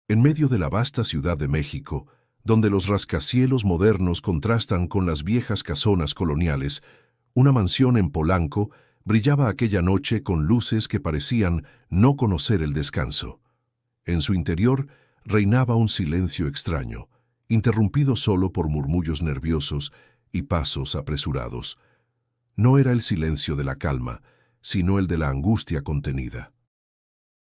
En medio de la vasta Ciudad de México, donde los rascacielos modernos contrastan con las viejas casonas coloniales, una mansión en Polanco brillaba aquella noche con luces que parecían no conocer el descanso. En su interior reinaba un silencio extraño, interrumpido solo por murmullos nerviosos y pasos apresurados. No era el silencio de la calma, sino el de la angustia contenida.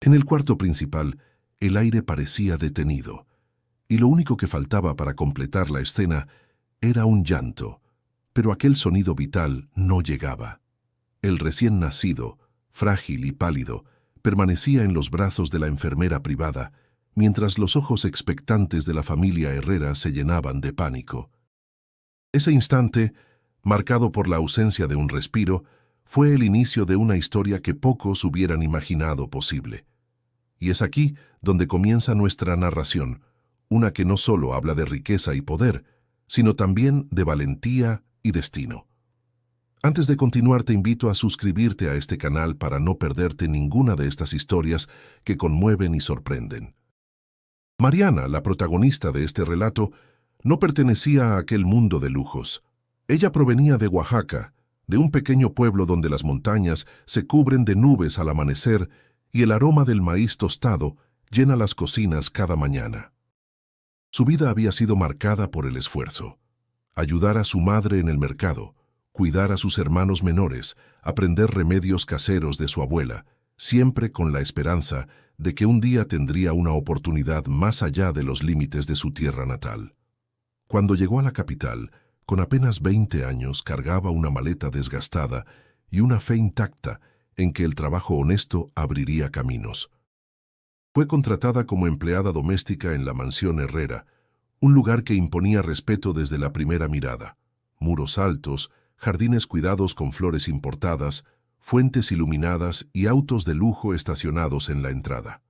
En el cuarto principal, el aire parecía detenido, y lo único que faltaba para completar la escena era un llanto, pero aquel sonido vital no llegaba. El recién nacido, frágil y pálido, permanecía en los brazos de la enfermera privada, mientras los ojos expectantes de la familia Herrera se llenaban de pánico. Ese instante, marcado por la ausencia de un respiro, fue el inicio de una historia que pocos hubieran imaginado posible. Y es aquí donde comienza nuestra narración, una que no solo habla de riqueza y poder, sino también de valentía y destino. Antes de continuar, te invito a suscribirte a este canal para no perderte ninguna de estas historias que conmueven y sorprenden. Mariana, la protagonista de este relato, no pertenecía a aquel mundo de lujos. Ella provenía de Oaxaca, de un pequeño pueblo donde las montañas se cubren de nubes al amanecer y el aroma del maíz tostado llena las cocinas cada mañana. Su vida había sido marcada por el esfuerzo. Ayudar a su madre en el mercado, cuidar a sus hermanos menores, aprender remedios caseros de su abuela, siempre con la esperanza de que un día tendría una oportunidad más allá de los límites de su tierra natal. Cuando llegó a la capital, con apenas 20 años, cargaba una maleta desgastada y una fe intacta en que el trabajo honesto abriría caminos. Fue contratada como empleada doméstica en la mansión Herrera, un lugar que imponía respeto desde la primera mirada. Muros altos, jardines cuidados con flores importadas, fuentes iluminadas y autos de lujo estacionados en la entrada.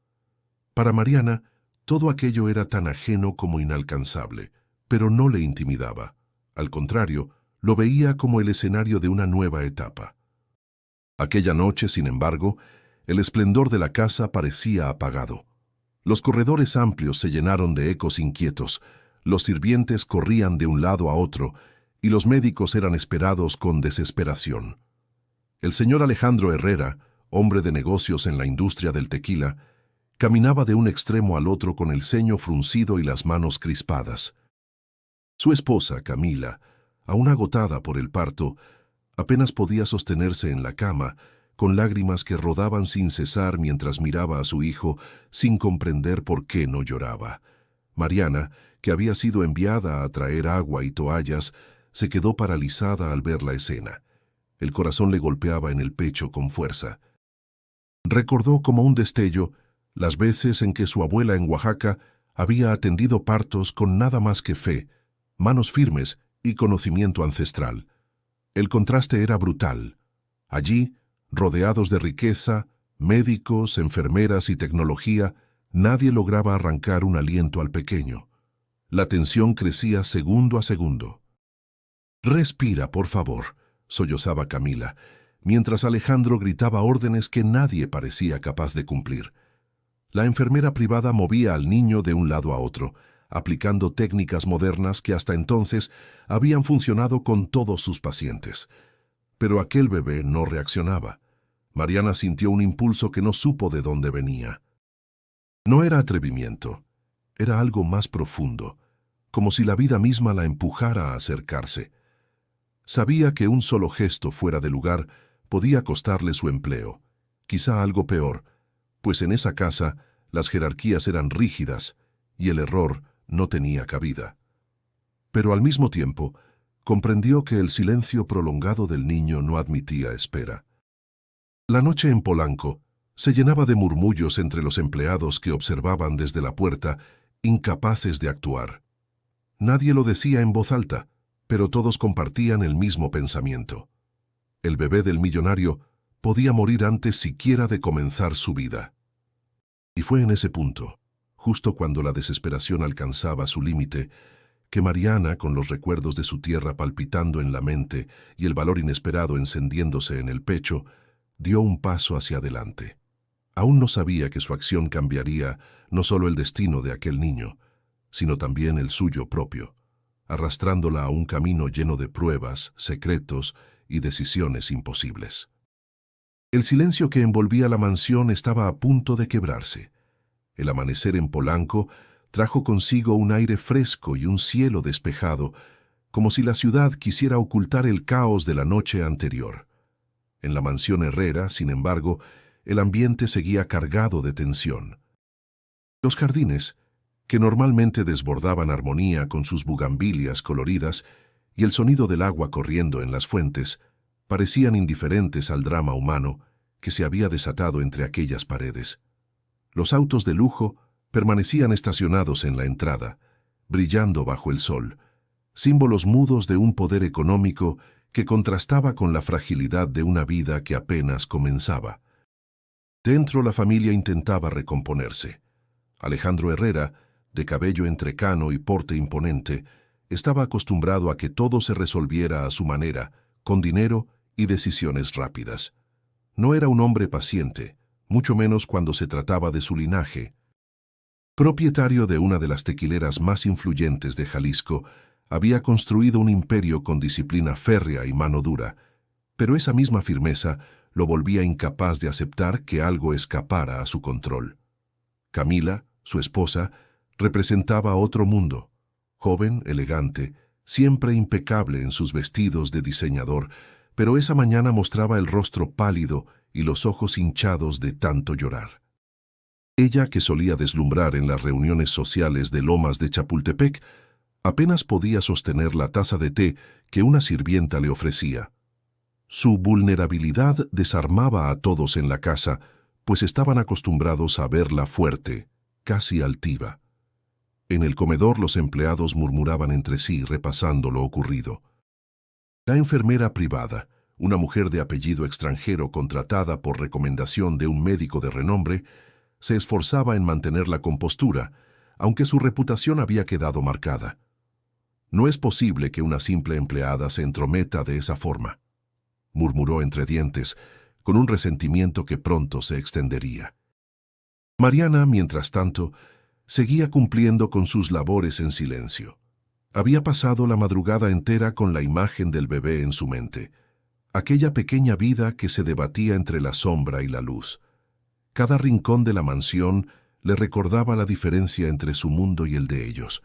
Para Mariana, todo aquello era tan ajeno como inalcanzable, pero no le intimidaba. Al contrario, lo veía como el escenario de una nueva etapa. Aquella noche, sin embargo, el esplendor de la casa parecía apagado. Los corredores amplios se llenaron de ecos inquietos, los sirvientes corrían de un lado a otro y los médicos eran esperados con desesperación. El señor Alejandro Herrera, hombre de negocios en la industria del tequila, caminaba de un extremo al otro con el ceño fruncido y las manos crispadas. Su esposa, Camila, aún agotada por el parto, apenas podía sostenerse en la cama, con lágrimas que rodaban sin cesar mientras miraba a su hijo sin comprender por qué no lloraba. Mariana, que había sido enviada a traer agua y toallas, se quedó paralizada al ver la escena. El corazón le golpeaba en el pecho con fuerza. Recordó como un destello las veces en que su abuela en Oaxaca había atendido partos con nada más que fe, manos firmes y conocimiento ancestral. El contraste era brutal. Allí, rodeados de riqueza, médicos, enfermeras y tecnología, nadie lograba arrancar un aliento al pequeño. La tensión crecía segundo a segundo. «Respira, por favor», sollozaba Camila, mientras Alejandro gritaba órdenes que nadie parecía capaz de cumplir. La enfermera privada movía al niño de un lado a otro, aplicando técnicas modernas que hasta entonces habían funcionado con todos sus pacientes. Pero aquel bebé no reaccionaba. Mariana sintió un impulso que no supo de dónde venía. No era atrevimiento, era algo más profundo, como si la vida misma la empujara a acercarse. Sabía que un solo gesto fuera de lugar podía costarle su empleo, quizá algo peor, pues en esa casa las jerarquías eran rígidas y el error no tenía cabida. Pero al mismo tiempo, comprendió que el silencio prolongado del niño no admitía espera. La noche en Polanco se llenaba de murmullos entre los empleados que observaban desde la puerta, incapaces de actuar. Nadie lo decía en voz alta, pero todos compartían el mismo pensamiento. El bebé del millonario podía morir antes siquiera de comenzar su vida. Y fue en ese punto, justo cuando la desesperación alcanzaba su límite, que Mariana, con los recuerdos de su tierra palpitando en la mente y el valor inesperado encendiéndose en el pecho, dio un paso hacia adelante. Aún no sabía que su acción cambiaría no solo el destino de aquel niño, sino también el suyo propio, arrastrándola a un camino lleno de pruebas, secretos y decisiones imposibles. El silencio que envolvía la mansión estaba a punto de quebrarse. El amanecer en Polanco trajo consigo un aire fresco y un cielo despejado, como si la ciudad quisiera ocultar el caos de la noche anterior. En la mansión Herrera, sin embargo, el ambiente seguía cargado de tensión. Los jardines, que normalmente desbordaban armonía con sus bugambilias coloridas y el sonido del agua corriendo en las fuentes, parecían indiferentes al drama humano que se había desatado entre aquellas paredes. Los autos de lujo permanecían estacionados en la entrada, brillando bajo el sol, símbolos mudos de un poder económico que contrastaba con la fragilidad de una vida que apenas comenzaba. Dentro la familia intentaba recomponerse. Alejandro Herrera, de cabello entrecano y porte imponente, estaba acostumbrado a que todo se resolviera a su manera, con dinero y decisiones rápidas. No era un hombre paciente, mucho menos cuando se trataba de su linaje. Propietario de una de las tequileras más influyentes de Jalisco, había construido un imperio con disciplina férrea y mano dura, pero esa misma firmeza lo volvía incapaz de aceptar que algo escapara a su control. Camila, su esposa, representaba otro mundo, joven, elegante, siempre impecable en sus vestidos de diseñador, pero esa mañana mostraba el rostro pálido y los ojos hinchados de tanto llorar. Ella, que solía deslumbrar en las reuniones sociales de Lomas de Chapultepec, apenas podía sostener la taza de té que una sirvienta le ofrecía. Su vulnerabilidad desarmaba a todos en la casa, pues estaban acostumbrados a verla fuerte, casi altiva. En el comedor los empleados murmuraban entre sí, repasando lo ocurrido. La enfermera privada, una mujer de apellido extranjero contratada por recomendación de un médico de renombre, se esforzaba en mantener la compostura, aunque su reputación había quedado marcada. No es posible que una simple empleada se entrometa de esa forma, murmuró entre dientes, con un resentimiento que pronto se extendería. Mariana, mientras tanto, seguía cumpliendo con sus labores en silencio. Había pasado la madrugada entera con la imagen del bebé en su mente, aquella pequeña vida que se debatía entre la sombra y la luz. Cada rincón de la mansión le recordaba la diferencia entre su mundo y el de ellos.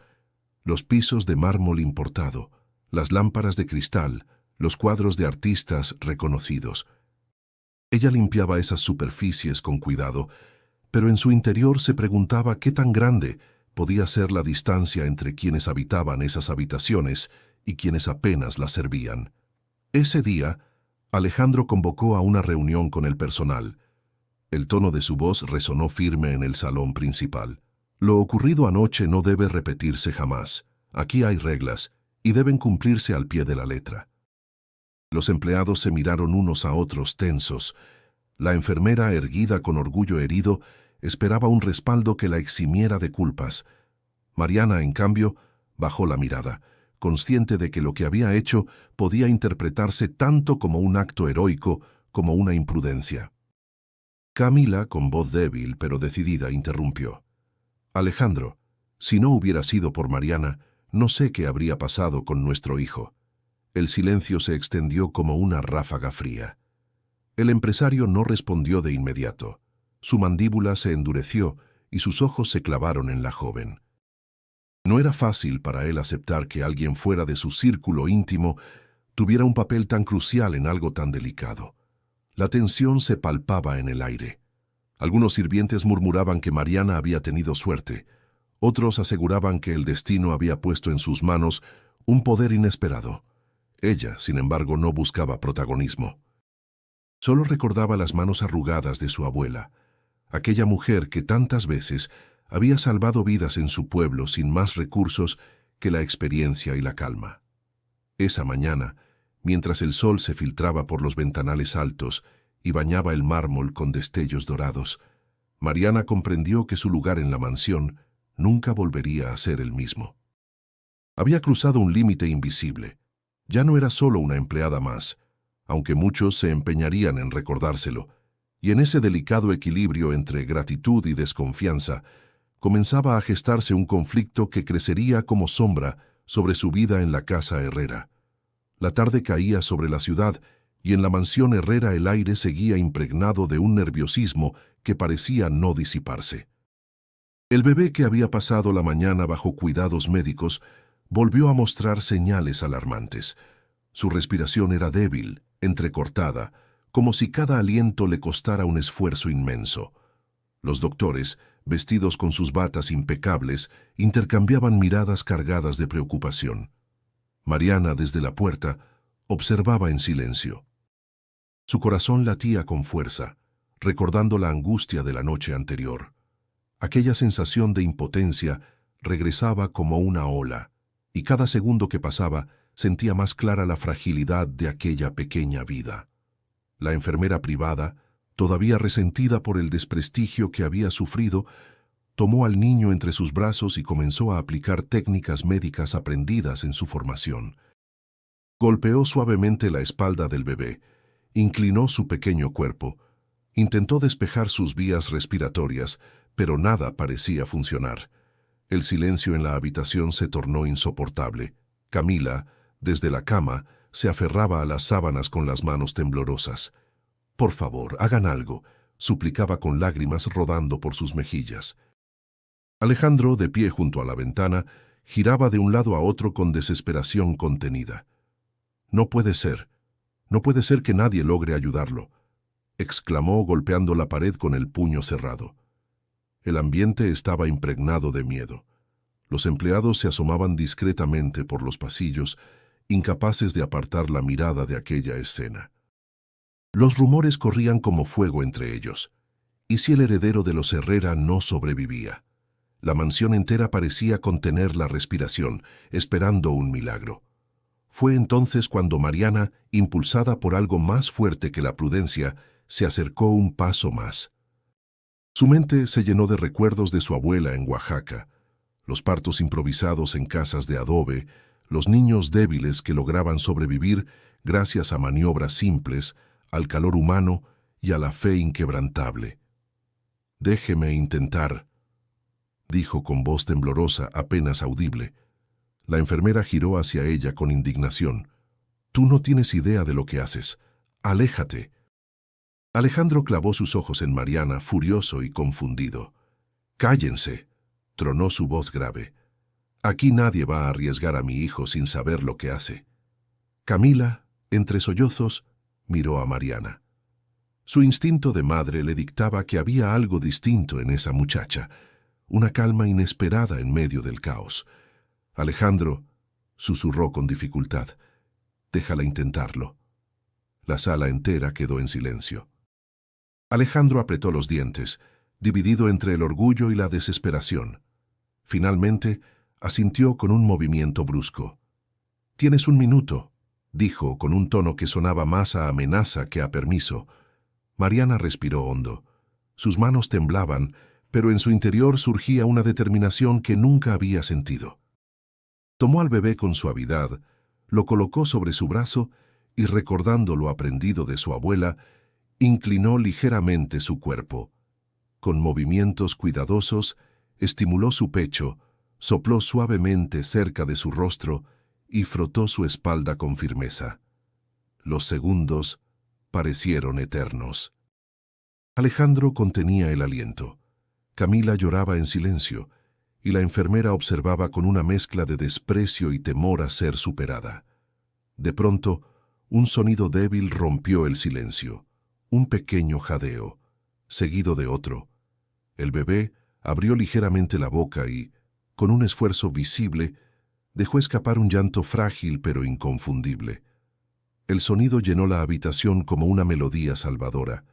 Los pisos de mármol importado, las lámparas de cristal, los cuadros de artistas reconocidos. Ella limpiaba esas superficies con cuidado, pero en su interior se preguntaba qué tan grande podía ser la distancia entre quienes habitaban esas habitaciones y quienes apenas las servían. Ese día, Alejandro convocó a una reunión con el personal. El tono de su voz resonó firme en el salón principal. Lo ocurrido anoche no debe repetirse jamás. Aquí hay reglas, y deben cumplirse al pie de la letra. Los empleados se miraron unos a otros tensos. La enfermera, erguida con orgullo herido, esperaba un respaldo que la eximiera de culpas. Mariana, en cambio, bajó la mirada, consciente de que lo que había hecho podía interpretarse tanto como un acto heroico como una imprudencia. Camila, con voz débil pero decidida, interrumpió. Alejandro, si no hubiera sido por Mariana, no sé qué habría pasado con nuestro hijo. El silencio se extendió como una ráfaga fría. El empresario no respondió de inmediato. Su mandíbula se endureció y sus ojos se clavaron en la joven. No era fácil para él aceptar que alguien fuera de su círculo íntimo tuviera un papel tan crucial en algo tan delicado. La tensión se palpaba en el aire. Algunos sirvientes murmuraban que Mariana había tenido suerte. Otros aseguraban que el destino había puesto en sus manos un poder inesperado. Ella, sin embargo, no buscaba protagonismo. Solo recordaba las manos arrugadas de su abuela, aquella mujer que tantas veces había salvado vidas en su pueblo sin más recursos que la experiencia y la calma. Esa mañana, mientras el sol se filtraba por los ventanales altos y bañaba el mármol con destellos dorados, Mariana comprendió que su lugar en la mansión nunca volvería a ser el mismo. Había cruzado un límite invisible. Ya no era solo una empleada más, aunque muchos se empeñarían en recordárselo. Y en ese delicado equilibrio entre gratitud y desconfianza, comenzaba a gestarse un conflicto que crecería como sombra sobre su vida en la casa Herrera. La tarde caía sobre la ciudad y en la mansión Herrera el aire seguía impregnado de un nerviosismo que parecía no disiparse. El bebé, que había pasado la mañana bajo cuidados médicos, volvió a mostrar señales alarmantes. Su respiración era débil, entrecortada, como si cada aliento le costara un esfuerzo inmenso. Los doctores, vestidos con sus batas impecables, intercambiaban miradas cargadas de preocupación. Mariana, desde la puerta, observaba en silencio. Su corazón latía con fuerza, recordando la angustia de la noche anterior. Aquella sensación de impotencia regresaba como una ola, y cada segundo que pasaba sentía más clara la fragilidad de aquella pequeña vida. La enfermera privada, todavía resentida por el desprestigio que había sufrido, tomó al niño entre sus brazos y comenzó a aplicar técnicas médicas aprendidas en su formación. Golpeó suavemente la espalda del bebé, inclinó su pequeño cuerpo, intentó despejar sus vías respiratorias, pero nada parecía funcionar. El silencio en la habitación se tornó insoportable. Camila, desde la cama, se aferraba a las sábanas con las manos temblorosas. «Por favor, hagan algo», suplicaba con lágrimas rodando por sus mejillas. Alejandro, de pie junto a la ventana, giraba de un lado a otro con desesperación contenida. «No puede ser que nadie logre ayudarlo», exclamó golpeando la pared con el puño cerrado. El ambiente estaba impregnado de miedo. Los empleados se asomaban discretamente por los pasillos, incapaces de apartar la mirada de aquella escena. Los rumores corrían como fuego entre ellos. ¿Y si el heredero de los Herrera no sobrevivía? La mansión entera parecía contener la respiración, esperando un milagro. Fue entonces cuando Mariana, impulsada por algo más fuerte que la prudencia, se acercó un paso más. Su mente se llenó de recuerdos de su abuela en Oaxaca, los partos improvisados en casas de adobe, los niños débiles que lograban sobrevivir gracias a maniobras simples, al calor humano y a la fe inquebrantable. «Déjeme intentar», dijo con voz temblorosa apenas audible. La enfermera giró hacia ella con indignación. «Tú no tienes idea de lo que haces. Aléjate». Alejandro clavó sus ojos en Mariana, furioso y confundido. «Cállense», tronó su voz grave. «Aquí nadie va a arriesgar a mi hijo sin saber lo que hace». Camila, entre sollozos, miró a Mariana. Su instinto de madre le dictaba que había algo distinto en esa muchacha, una calma inesperada en medio del caos. «Alejandro», susurró con dificultad, «déjala intentarlo». La sala entera quedó en silencio. Alejandro apretó los dientes, dividido entre el orgullo y la desesperación. Finalmente, asintió con un movimiento brusco. «Tienes un minuto», dijo con un tono que sonaba más a amenaza que a permiso. Mariana respiró hondo. Sus manos temblaban, pero en su interior surgía una determinación que nunca había sentido. Tomó al bebé con suavidad, lo colocó sobre su brazo y, recordando lo aprendido de su abuela, inclinó ligeramente su cuerpo. Con movimientos cuidadosos, estimuló su pecho, sopló suavemente cerca de su rostro y frotó su espalda con firmeza. Los segundos parecieron eternos. Alejandro contenía el aliento. Camila lloraba en silencio, y la enfermera observaba con una mezcla de desprecio y temor a ser superada. De pronto, un sonido débil rompió el silencio, un pequeño jadeo, seguido de otro. El bebé abrió ligeramente la boca y, con un esfuerzo visible, dejó escapar un llanto frágil pero inconfundible. El sonido llenó la habitación como una melodía salvadora.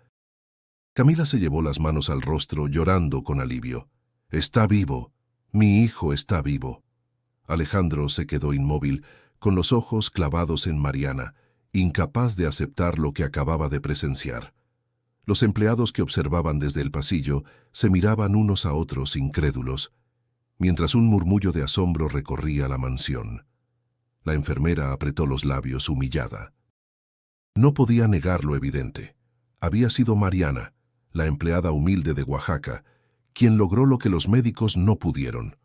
Camila se llevó las manos al rostro, llorando con alivio. «Está vivo. Mi hijo está vivo». Alejandro se quedó inmóvil, con los ojos clavados en Mariana, incapaz de aceptar lo que acababa de presenciar. Los empleados que observaban desde el pasillo se miraban unos a otros incrédulos, mientras un murmullo de asombro recorría la mansión. La enfermera apretó los labios humillada. No podía negar lo evidente. Había sido Mariana, la empleada humilde de Oaxaca, quien logró lo que los médicos no pudieron.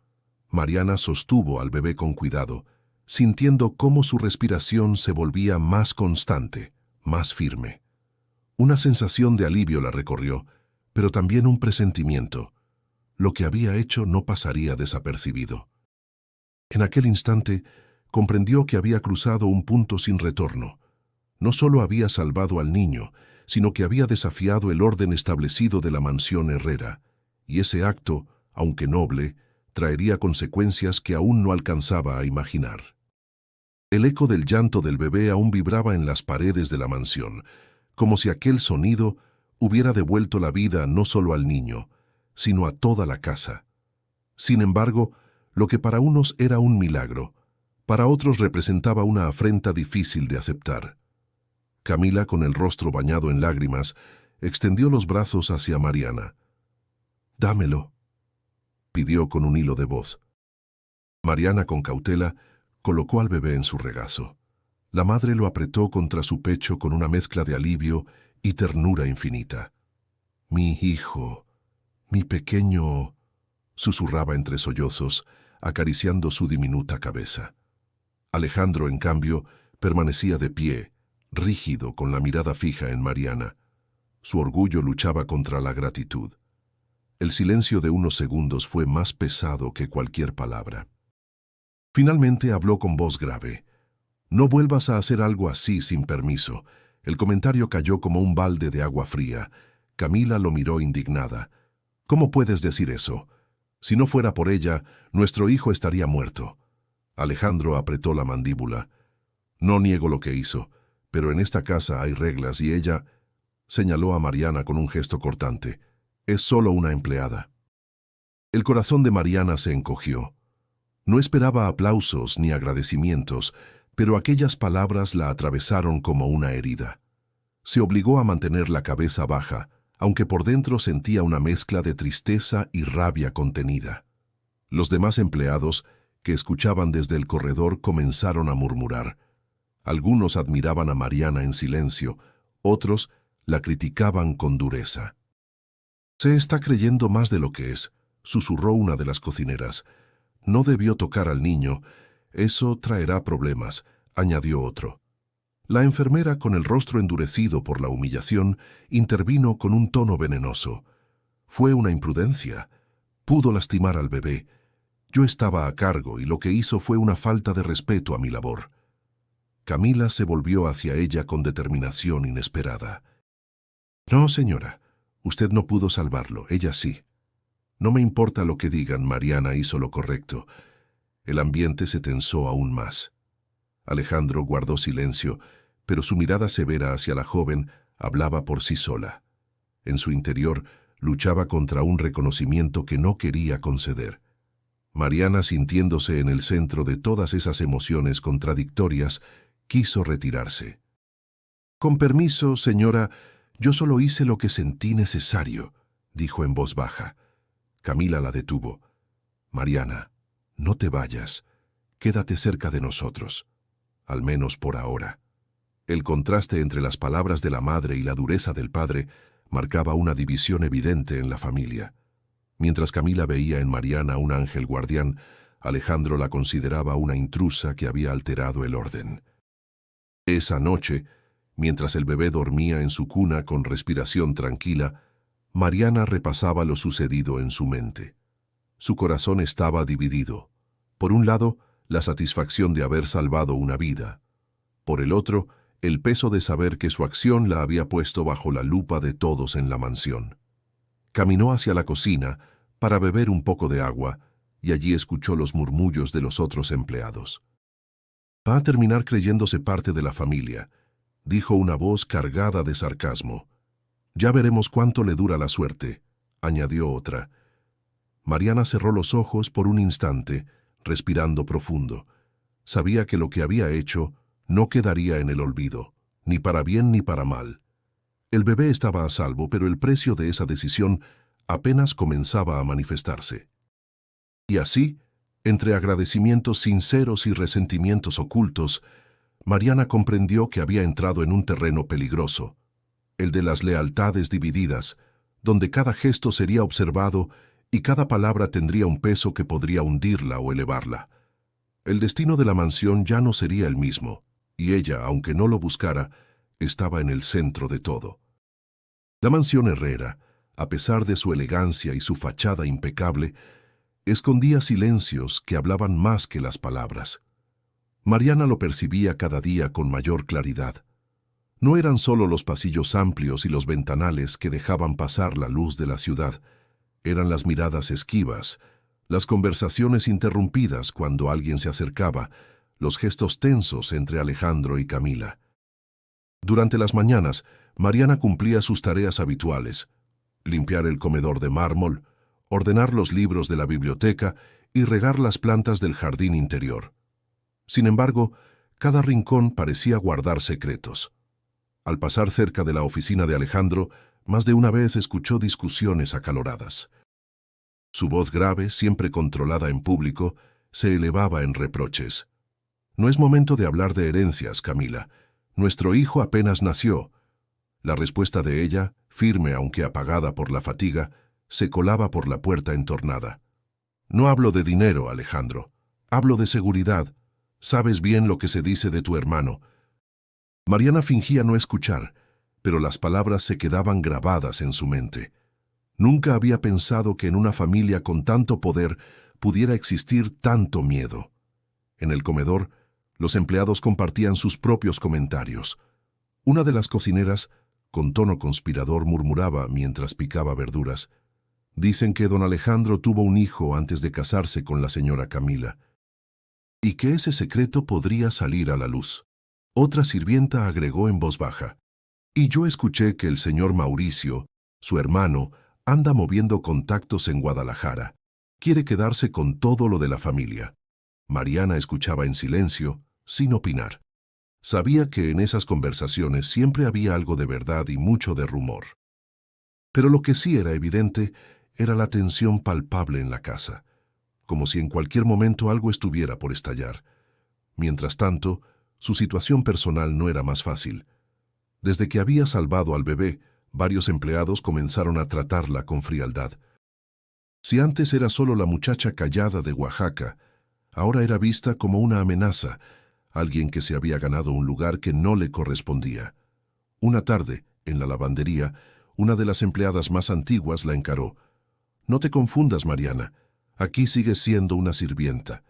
Mariana sostuvo al bebé con cuidado, sintiendo cómo su respiración se volvía más constante, más firme. Una sensación de alivio la recorrió, pero también un presentimiento. Lo que había hecho no pasaría desapercibido. En aquel instante, comprendió que había cruzado un punto sin retorno. No solo había salvado al niño, sino que había desafiado el orden establecido de la mansión Herrera, y ese acto, aunque noble, traería consecuencias que aún no alcanzaba a imaginar. El eco del llanto del bebé aún vibraba en las paredes de la mansión, como si aquel sonido hubiera devuelto la vida no solo al niño, sino a toda la casa. Sin embargo, lo que para unos era un milagro, para otros representaba una afrenta difícil de aceptar. Camila, con el rostro bañado en lágrimas, extendió los brazos hacia Mariana. «Dámelo», pidió con un hilo de voz. Mariana, con cautela, colocó al bebé en su regazo. La madre lo apretó contra su pecho con una mezcla de alivio y ternura infinita. «Mi hijo, mi pequeño», susurraba entre sollozos, acariciando su diminuta cabeza. Alejandro, en cambio, permanecía de pie, rígido, con la mirada fija en Mariana. Su orgullo luchaba contra la gratitud. El silencio de unos segundos fue más pesado que cualquier palabra. Finalmente habló con voz grave. «No vuelvas a hacer algo así sin permiso». El comentario cayó como un balde de agua fría. Camila lo miró indignada. «¿Cómo puedes decir eso? Si no fuera por ella, nuestro hijo estaría muerto». Alejandro apretó la mandíbula. «No niego lo que hizo, pero en esta casa hay reglas y ella…» señaló a Mariana con un gesto cortante. «Es solo una empleada». El corazón de Mariana se encogió. No esperaba aplausos ni agradecimientos, pero aquellas palabras la atravesaron como una herida. Se obligó a mantener la cabeza baja, aunque por dentro sentía una mezcla de tristeza y rabia contenida. Los demás empleados, que escuchaban desde el corredor, comenzaron a murmurar. Algunos admiraban a Mariana en silencio, otros la criticaban con dureza. «Se está creyendo más de lo que es», susurró una de las cocineras. «No debió tocar al niño. Eso traerá problemas», añadió otro. La enfermera, con el rostro endurecido por la humillación, intervino con un tono venenoso. «Fue una imprudencia. Pudo lastimar al bebé. Yo estaba a cargo y lo que hizo fue una falta de respeto a mi labor». Camila se volvió hacia ella con determinación inesperada. «No, señora, usted no pudo salvarlo, ella sí. No me importa lo que digan, Mariana hizo lo correcto». El ambiente se tensó aún más. Alejandro guardó silencio, pero su mirada severa hacia la joven hablaba por sí sola. En su interior luchaba contra un reconocimiento que no quería conceder. Mariana, sintiéndose en el centro de todas esas emociones contradictorias, quiso retirarse. «Con permiso, señora, yo solo hice lo que sentí necesario», dijo en voz baja. Camila la detuvo. «Mariana, no te vayas. Quédate cerca de nosotros. Al menos por ahora». El contraste entre las palabras de la madre y la dureza del padre marcaba una división evidente en la familia. Mientras Camila veía en Mariana un ángel guardián, Alejandro la consideraba una intrusa que había alterado el orden. Esa noche, mientras el bebé dormía en su cuna con respiración tranquila, Mariana repasaba lo sucedido en su mente. Su corazón estaba dividido. Por un lado, la satisfacción de haber salvado una vida. Por el otro, el peso de saber que su acción la había puesto bajo la lupa de todos en la mansión. Caminó hacia la cocina para beber un poco de agua y allí escuchó los murmullos de los otros empleados. «Va a terminar creyéndose parte de la familia», dijo una voz cargada de sarcasmo. «Ya veremos cuánto le dura la suerte», añadió otra. Mariana cerró los ojos por un instante, respirando profundo. Sabía que lo que había hecho no quedaría en el olvido, ni para bien ni para mal. El bebé estaba a salvo, pero el precio de esa decisión apenas comenzaba a manifestarse. Y así, entre agradecimientos sinceros y resentimientos ocultos, Mariana comprendió que había entrado en un terreno peligroso, el de las lealtades divididas, donde cada gesto sería observado y cada palabra tendría un peso que podría hundirla o elevarla. El destino de la mansión ya no sería el mismo, y ella, aunque no lo buscara, estaba en el centro de todo. La mansión Herrera, a pesar de su elegancia y su fachada impecable, escondía silencios que hablaban más que las palabras. Mariana lo percibía cada día con mayor claridad. No eran solo los pasillos amplios y los ventanales que dejaban pasar la luz de la ciudad, eran las miradas esquivas, las conversaciones interrumpidas cuando alguien se acercaba, los gestos tensos entre Alejandro y Camila. Durante las mañanas, Mariana cumplía sus tareas habituales: limpiar el comedor de mármol, ordenar los libros de la biblioteca y regar las plantas del jardín interior. Sin embargo, cada rincón parecía guardar secretos. Al pasar cerca de la oficina de Alejandro, más de una vez escuchó discusiones acaloradas. Su voz grave, siempre controlada en público, se elevaba en reproches. «No es momento de hablar de herencias, Camila. Nuestro hijo apenas nació». La respuesta de ella, firme aunque apagada por la fatiga, se colaba por la puerta entornada. «No hablo de dinero, Alejandro. Hablo de seguridad. Sabes bien lo que se dice de tu hermano». Mariana fingía no escuchar, pero las palabras se quedaban grabadas en su mente. Nunca había pensado que en una familia con tanto poder pudiera existir tanto miedo. En el comedor, los empleados compartían sus propios comentarios. Una de las cocineras, con tono conspirador, murmuraba mientras picaba verduras: «Dicen que don Alejandro tuvo un hijo antes de casarse con la señora Camila, y que ese secreto podría salir a la luz». Otra sirvienta agregó en voz baja: «Y yo escuché que el señor Mauricio, su hermano, anda moviendo contactos en Guadalajara. Quiere quedarse con todo lo de la familia». Mariana escuchaba en silencio, sin opinar. Sabía que en esas conversaciones siempre había algo de verdad y mucho de rumor. Pero lo que sí era evidente era la tensión palpable en la casa, como si en cualquier momento algo estuviera por estallar. Mientras tanto, su situación personal no era más fácil. Desde que había salvado al bebé, varios empleados comenzaron a tratarla con frialdad. Si antes era solo la muchacha callada de Oaxaca, ahora era vista como una amenaza, alguien que se había ganado un lugar que no le correspondía. Una tarde, en la lavandería, una de las empleadas más antiguas la encaró: «No te confundas, Mariana. Aquí sigues siendo una sirvienta.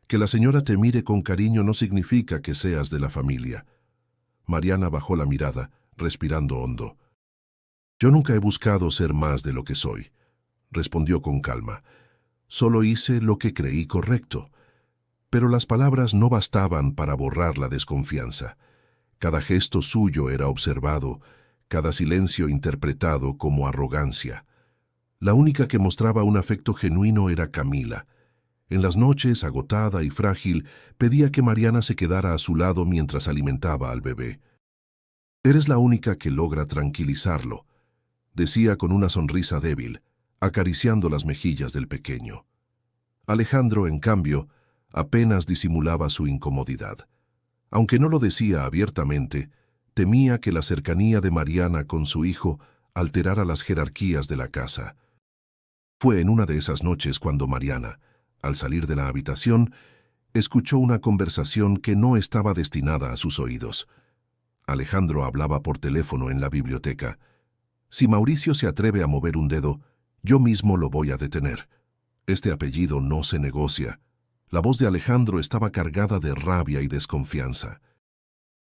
Que la señora te mire con cariño no significa que seas de la familia». Mariana bajó la mirada, respirando hondo. «Yo nunca he buscado ser más de lo que soy», respondió con calma. «Solo hice lo que creí correcto». Pero las palabras no bastaban para borrar la desconfianza. Cada gesto suyo era observado, cada silencio interpretado como arrogancia. La única que mostraba un afecto genuino era Camila. En las noches, agotada y frágil, pedía que Mariana se quedara a su lado mientras alimentaba al bebé. «Eres la única que logra tranquilizarlo», decía con una sonrisa débil, acariciando las mejillas del pequeño. Alejandro, en cambio, apenas disimulaba su incomodidad. Aunque no lo decía abiertamente, temía que la cercanía de Mariana con su hijo alterara las jerarquías de la casa. Fue en una de esas noches cuando Mariana, al salir de la habitación, escuchó una conversación que no estaba destinada a sus oídos. Alejandro hablaba por teléfono en la biblioteca. «Si Mauricio se atreve a mover un dedo, yo mismo lo voy a detener. Este apellido no se negocia». La voz de Alejandro estaba cargada de rabia y desconfianza.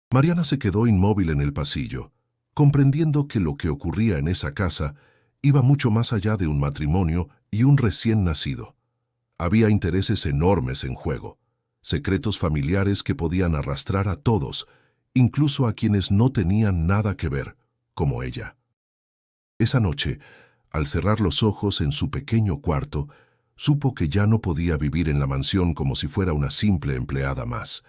Mariana se quedó inmóvil en el pasillo, comprendiendo que lo que ocurría en esa casa iba mucho más allá de un matrimonio y un recién nacido. Había intereses enormes en juego, secretos familiares que podían arrastrar a todos, incluso a quienes no tenían nada que ver, como ella. Esa noche, al cerrar los ojos en su pequeño cuarto, supo que ya no podía vivir en la mansión como si fuera una simple empleada más.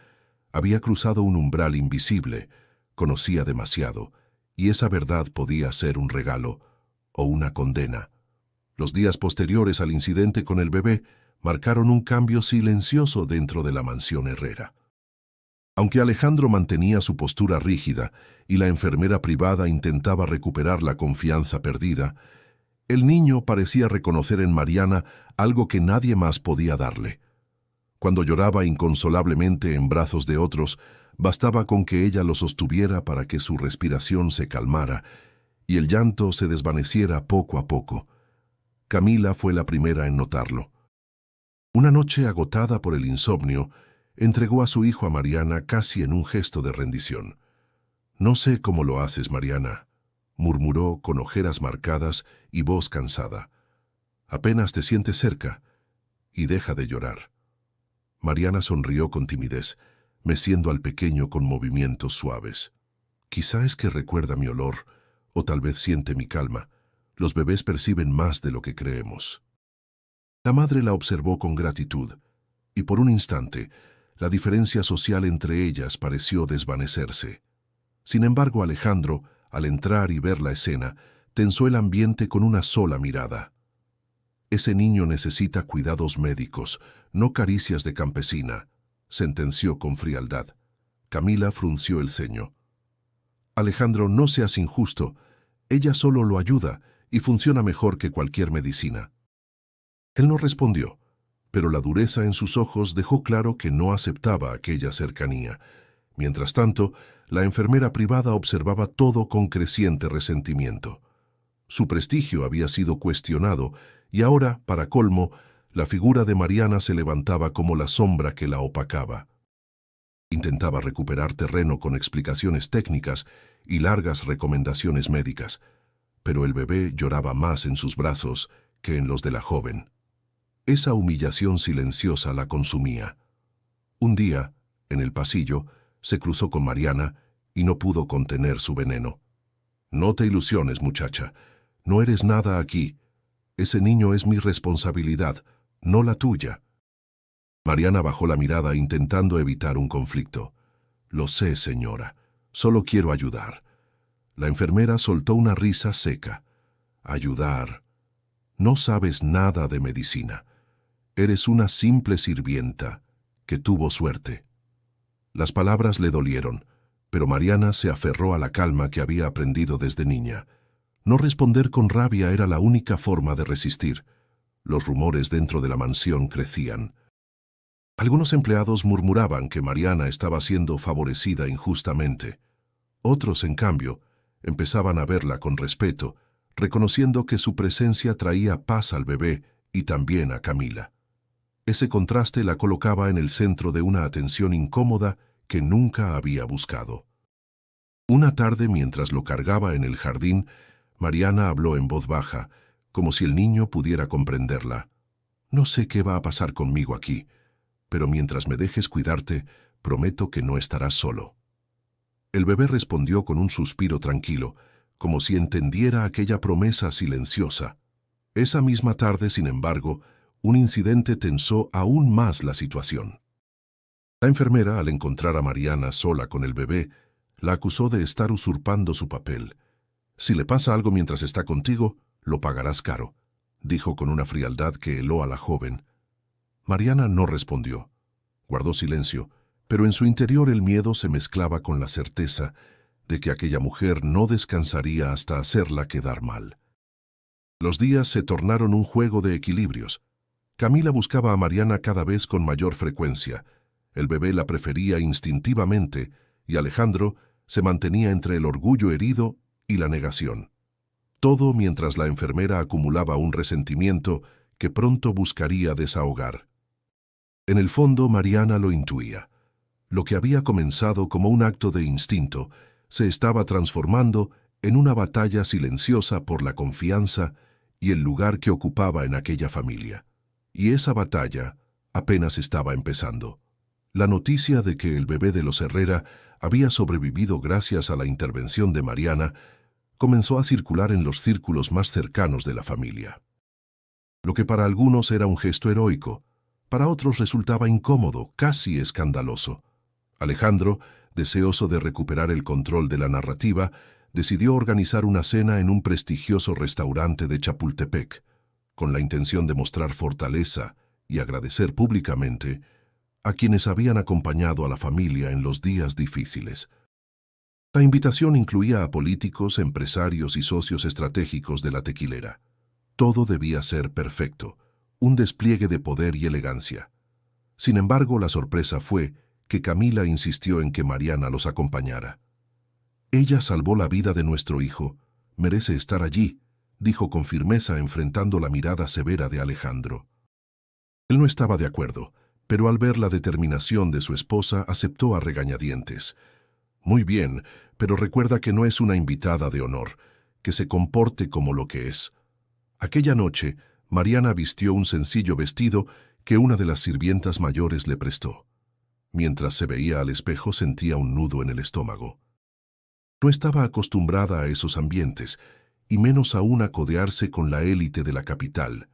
Había cruzado un umbral invisible, conocía demasiado, y esa verdad podía ser un regalo o una condena. Los días posteriores al incidente con el bebé marcaron un cambio silencioso dentro de la mansión Herrera. Aunque Alejandro mantenía su postura rígida y la enfermera privada intentaba recuperar la confianza perdida, El niño parecía reconocer en Mariana algo que nadie más podía darle. Cuando lloraba inconsolablemente en brazos de otros, bastaba con que ella lo sostuviera para que su respiración se calmara y el llanto se desvaneciera poco a poco. Camila fue la primera en notarlo. Una noche, agotada por el insomnio, entregó a su hijo a Mariana casi en un gesto de rendición. «No sé cómo lo haces, Mariana», murmuró con ojeras marcadas y voz cansada. «Apenas te sientes cerca y deja de llorar». Mariana sonrió con timidez, meciendo al pequeño con movimientos suaves. «Quizá es que recuerda mi olor, o tal vez siente mi calma. Los bebés perciben más de lo que creemos». La madre la observó con gratitud, y por un instante, la diferencia social entre ellas pareció desvanecerse. Sin embargo, Alejandro, al entrar y ver la escena, tensó el ambiente con una sola mirada. «Ese niño necesita cuidados médicos, no caricias de campesina», sentenció con frialdad. Camila frunció el ceño. «Alejandro, no seas injusto. Ella solo lo ayuda y funciona mejor que cualquier medicina». Él no respondió, pero la dureza en sus ojos dejó claro que no aceptaba aquella cercanía. Mientras tanto, la enfermera privada observaba todo con creciente resentimiento. Su prestigio había sido cuestionado y ahora, para colmo, la figura de Mariana se levantaba como la sombra que la opacaba. Intentaba recuperar terreno con explicaciones técnicas y largas recomendaciones médicas, pero el bebé lloraba más en sus brazos que en los de la joven. Esa humillación silenciosa la consumía. Un día, en el pasillo, se cruzó con Mariana y no pudo contener su veneno. «No te ilusiones, muchacha. No eres nada aquí. Ese niño es mi responsabilidad, no la tuya». Mariana bajó la mirada intentando evitar un conflicto. «Lo sé, señora. Solo quiero ayudar». La enfermera soltó una risa seca. «Ayudar. No sabes nada de medicina. Eres una simple sirvienta que tuvo suerte». Las palabras le dolieron, pero Mariana se aferró a la calma que había aprendido desde niña. No responder con rabia era la única forma de resistir. Los rumores dentro de la mansión crecían. Algunos empleados murmuraban que Mariana estaba siendo favorecida injustamente. Otros, en cambio, empezaban a verla con respeto, reconociendo que su presencia traía paz al bebé y también a Camila. Ese contraste la colocaba en el centro de una atención incómoda que nunca había buscado. Una tarde, mientras lo cargaba en el jardín, Mariana habló en voz baja, como si el niño pudiera comprenderla. «No sé qué va a pasar conmigo aquí, pero mientras me dejes cuidarte, prometo que no estarás solo». El bebé respondió con un suspiro tranquilo, como si entendiera aquella promesa silenciosa. Esa misma tarde, sin embargo, un incidente tensó aún más la situación. La enfermera, al encontrar a Mariana sola con el bebé, la acusó de estar usurpando su papel. «Si le pasa algo mientras está contigo, lo pagarás caro», dijo con una frialdad que heló a la joven. Mariana no respondió. Guardó silencio, pero en su interior el miedo se mezclaba con la certeza de que aquella mujer no descansaría hasta hacerla quedar mal. Los días se tornaron un juego de equilibrios. Camila buscaba a Mariana cada vez con mayor frecuencia. El bebé la prefería instintivamente y Alejandro se mantenía entre el orgullo herido y la negación. Todo mientras la enfermera acumulaba un resentimiento que pronto buscaría desahogar. En el fondo, Mariana lo intuía. Lo que había comenzado como un acto de instinto se estaba transformando en una batalla silenciosa por la confianza y el lugar que ocupaba en aquella familia. Y esa batalla apenas estaba empezando. La noticia de que el bebé de los Herrera había sobrevivido gracias a la intervención de Mariana comenzó a circular en los círculos más cercanos de la familia. Lo que para algunos era un gesto heroico, para otros resultaba incómodo, casi escandaloso. Alejandro, deseoso de recuperar el control de la narrativa, decidió organizar una cena en un prestigioso restaurante de Chapultepec, con la intención de mostrar fortaleza y agradecer públicamente a quienes habían acompañado a la familia en los días difíciles. La invitación incluía a políticos, empresarios y socios estratégicos de la tequilera. Todo debía ser perfecto, un despliegue de poder y elegancia. Sin embargo, la sorpresa fue que Camila insistió en que Mariana los acompañara. «Ella salvó la vida de nuestro hijo. Merece estar allí», dijo con firmeza enfrentando la mirada severa de Alejandro. Él no estaba de acuerdo, pero al ver la determinación de su esposa aceptó a regañadientes. «Muy bien, pero recuerda que no es una invitada de honor, que se comporte como lo que es». Aquella noche, Mariana vistió un sencillo vestido que una de las sirvientas mayores le prestó. Mientras se veía al espejo sentía un nudo en el estómago. No estaba acostumbrada a esos ambientes, y menos aún a codearse con la élite de la capital.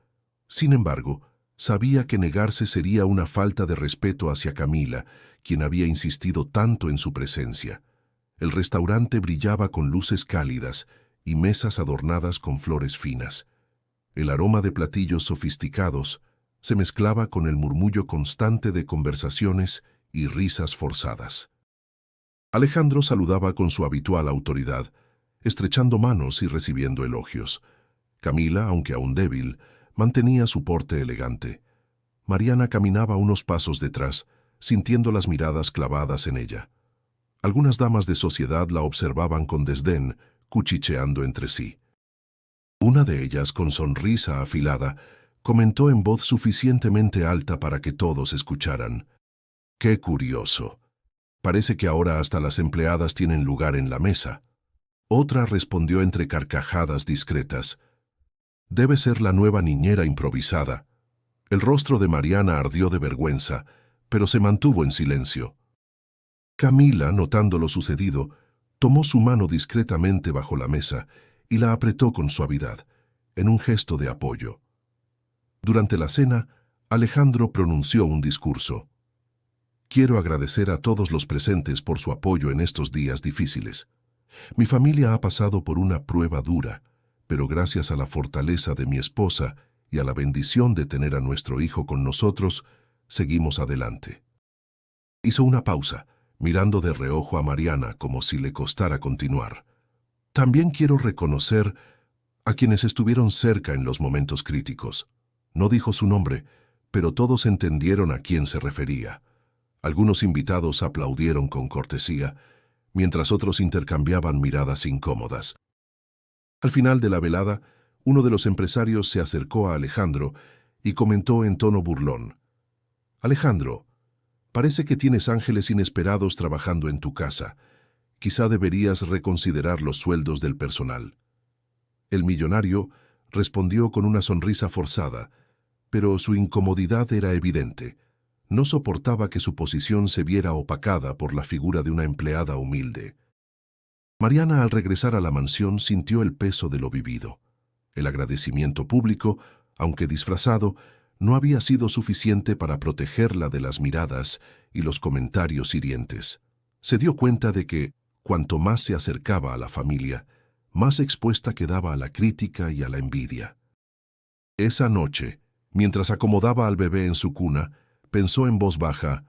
Sin embargo, sabía que negarse sería una falta de respeto hacia Camila, quien había insistido tanto en su presencia. El restaurante brillaba con luces cálidas y mesas adornadas con flores finas. El aroma de platillos sofisticados se mezclaba con el murmullo constante de conversaciones y risas forzadas. Alejandro saludaba con su habitual autoridad, estrechando manos y recibiendo elogios. Camila, aunque aún débil, mantenía su porte elegante. Mariana caminaba unos pasos detrás, sintiendo las miradas clavadas en ella. Algunas damas de sociedad la observaban con desdén, cuchicheando entre sí. Una de ellas, con sonrisa afilada, comentó en voz suficientemente alta para que todos escucharan. «¡Qué curioso! Parece que ahora hasta las empleadas tienen lugar en la mesa». Otra respondió entre carcajadas discretas. «Debe ser la nueva niñera improvisada». El rostro de Mariana ardió de vergüenza, pero se mantuvo en silencio. Camila, notando lo sucedido, tomó su mano discretamente bajo la mesa y la apretó con suavidad, en un gesto de apoyo. Durante la cena, Alejandro pronunció un discurso. «Quiero agradecer a todos los presentes por su apoyo en estos días difíciles. Mi familia ha pasado por una prueba dura, pero gracias a la fortaleza de mi esposa y a la bendición de tener a nuestro hijo con nosotros, seguimos adelante». Hizo una pausa, mirando de reojo a Mariana como si le costara continuar. «También quiero reconocer a quienes estuvieron cerca en los momentos críticos». No dijo su nombre, pero todos entendieron a quién se refería. Algunos invitados aplaudieron con cortesía, mientras otros intercambiaban miradas incómodas. Al final de la velada, uno de los empresarios se acercó a Alejandro y comentó en tono burlón. «Alejandro, parece que tienes ángeles inesperados trabajando en tu casa. Quizá deberías reconsiderar los sueldos del personal». El millonario respondió con una sonrisa forzada, pero su incomodidad era evidente. No soportaba que su posición se viera opacada por la figura de una empleada humilde. Mariana, al regresar a la mansión, sintió el peso de lo vivido. El agradecimiento público, aunque disfrazado, no había sido suficiente para protegerla de las miradas y los comentarios hirientes. Se dio cuenta de que, cuanto más se acercaba a la familia, más expuesta quedaba a la crítica y a la envidia. Esa noche, mientras acomodaba al bebé en su cuna, pensó en voz baja: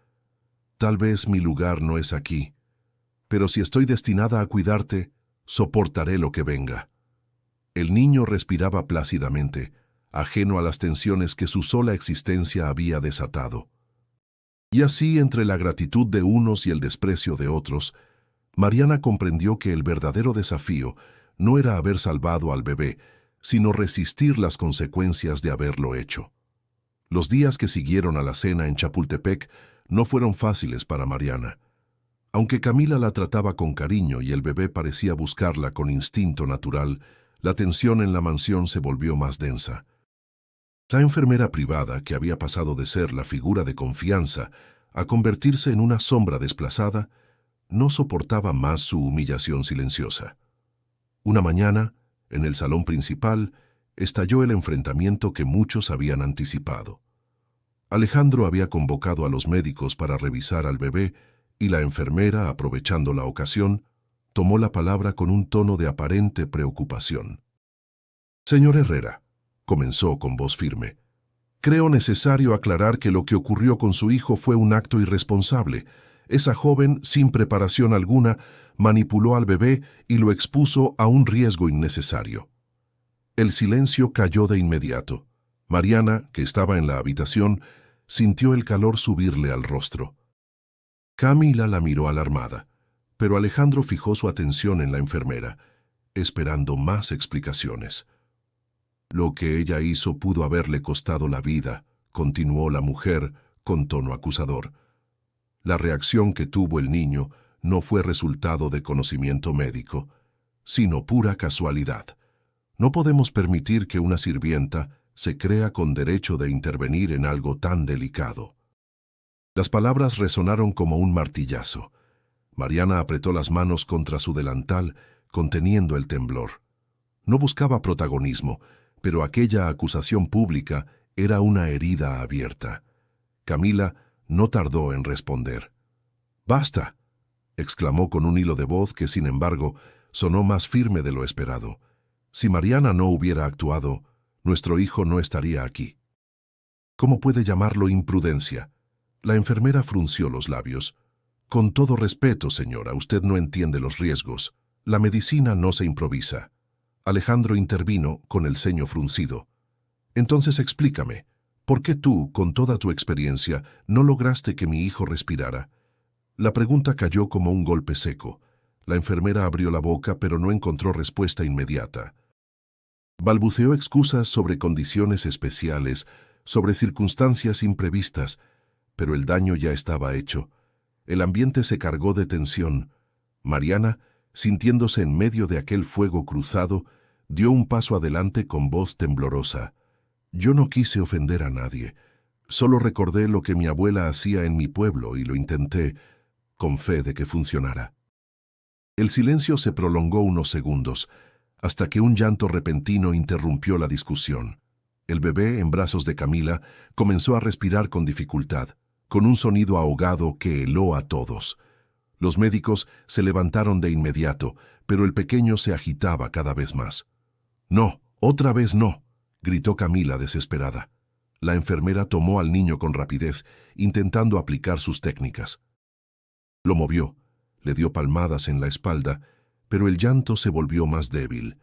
«Tal vez mi lugar no es aquí, pero si estoy destinada a cuidarte, soportaré lo que venga». El niño respiraba plácidamente, ajeno a las tensiones que su sola existencia había desatado. Y así, entre la gratitud de unos y el desprecio de otros, Mariana comprendió que el verdadero desafío no era haber salvado al bebé, sino resistir las consecuencias de haberlo hecho. Los días que siguieron a la cena en Chapultepec no fueron fáciles para Mariana. Aunque Camila la trataba con cariño y el bebé parecía buscarla con instinto natural, la tensión en la mansión se volvió más densa. La enfermera privada, que había pasado de ser la figura de confianza a convertirse en una sombra desplazada, no soportaba más su humillación silenciosa. Una mañana, en el salón principal, estalló el enfrentamiento que muchos habían anticipado. Alejandro había convocado a los médicos para revisar al bebé y la enfermera, aprovechando la ocasión, tomó la palabra con un tono de aparente preocupación. «Señor Herrera», comenzó con voz firme, «creo necesario aclarar que lo que ocurrió con su hijo fue un acto irresponsable. Esa joven, sin preparación alguna, manipuló al bebé y lo expuso a un riesgo innecesario». El silencio cayó de inmediato. Mariana, que estaba en la habitación, sintió el calor subirle al rostro. Camila la miró alarmada, pero Alejandro fijó su atención en la enfermera, esperando más explicaciones. Lo que ella hizo pudo haberle costado la vida, continuó la mujer con tono acusador. La reacción que tuvo el niño no fue resultado de conocimiento médico, sino pura casualidad. No podemos permitir que una sirvienta se crea con derecho de intervenir en algo tan delicado. Las palabras resonaron como un martillazo. Mariana apretó las manos contra su delantal, conteniendo el temblor. No buscaba protagonismo, pero aquella acusación pública era una herida abierta. Camila no tardó en responder. «¡Basta!», exclamó con un hilo de voz que, sin embargo, sonó más firme de lo esperado. «Si Mariana no hubiera actuado, nuestro hijo no estaría aquí». «¿Cómo puede llamarlo imprudencia?». La enfermera frunció los labios. «Con todo respeto, señora, usted no entiende los riesgos. La medicina no se improvisa». Alejandro intervino con el ceño fruncido. «Entonces explícame, ¿por qué tú, con toda tu experiencia, no lograste que mi hijo respirara?». La pregunta cayó como un golpe seco. La enfermera abrió la boca, pero no encontró respuesta inmediata. Balbuceó excusas sobre condiciones especiales, sobre circunstancias imprevistas, pero el daño ya estaba hecho. El ambiente se cargó de tensión. Mariana, sintiéndose en medio de aquel fuego cruzado, dio un paso adelante con voz temblorosa. «Yo no quise ofender a nadie. Solo recordé lo que mi abuela hacía en mi pueblo y lo intenté, con fe de que funcionara». El silencio se prolongó unos segundos, hasta que un llanto repentino interrumpió la discusión. El bebé, en brazos de Camila, comenzó a respirar con dificultad, con un sonido ahogado que heló a todos. Los médicos se levantaron de inmediato, pero el pequeño se agitaba cada vez más. «¡No! ¡Otra vez no!», gritó Camila desesperada. La enfermera tomó al niño con rapidez, intentando aplicar sus técnicas. Lo movió, le dio palmadas en la espalda, pero el llanto se volvió más débil.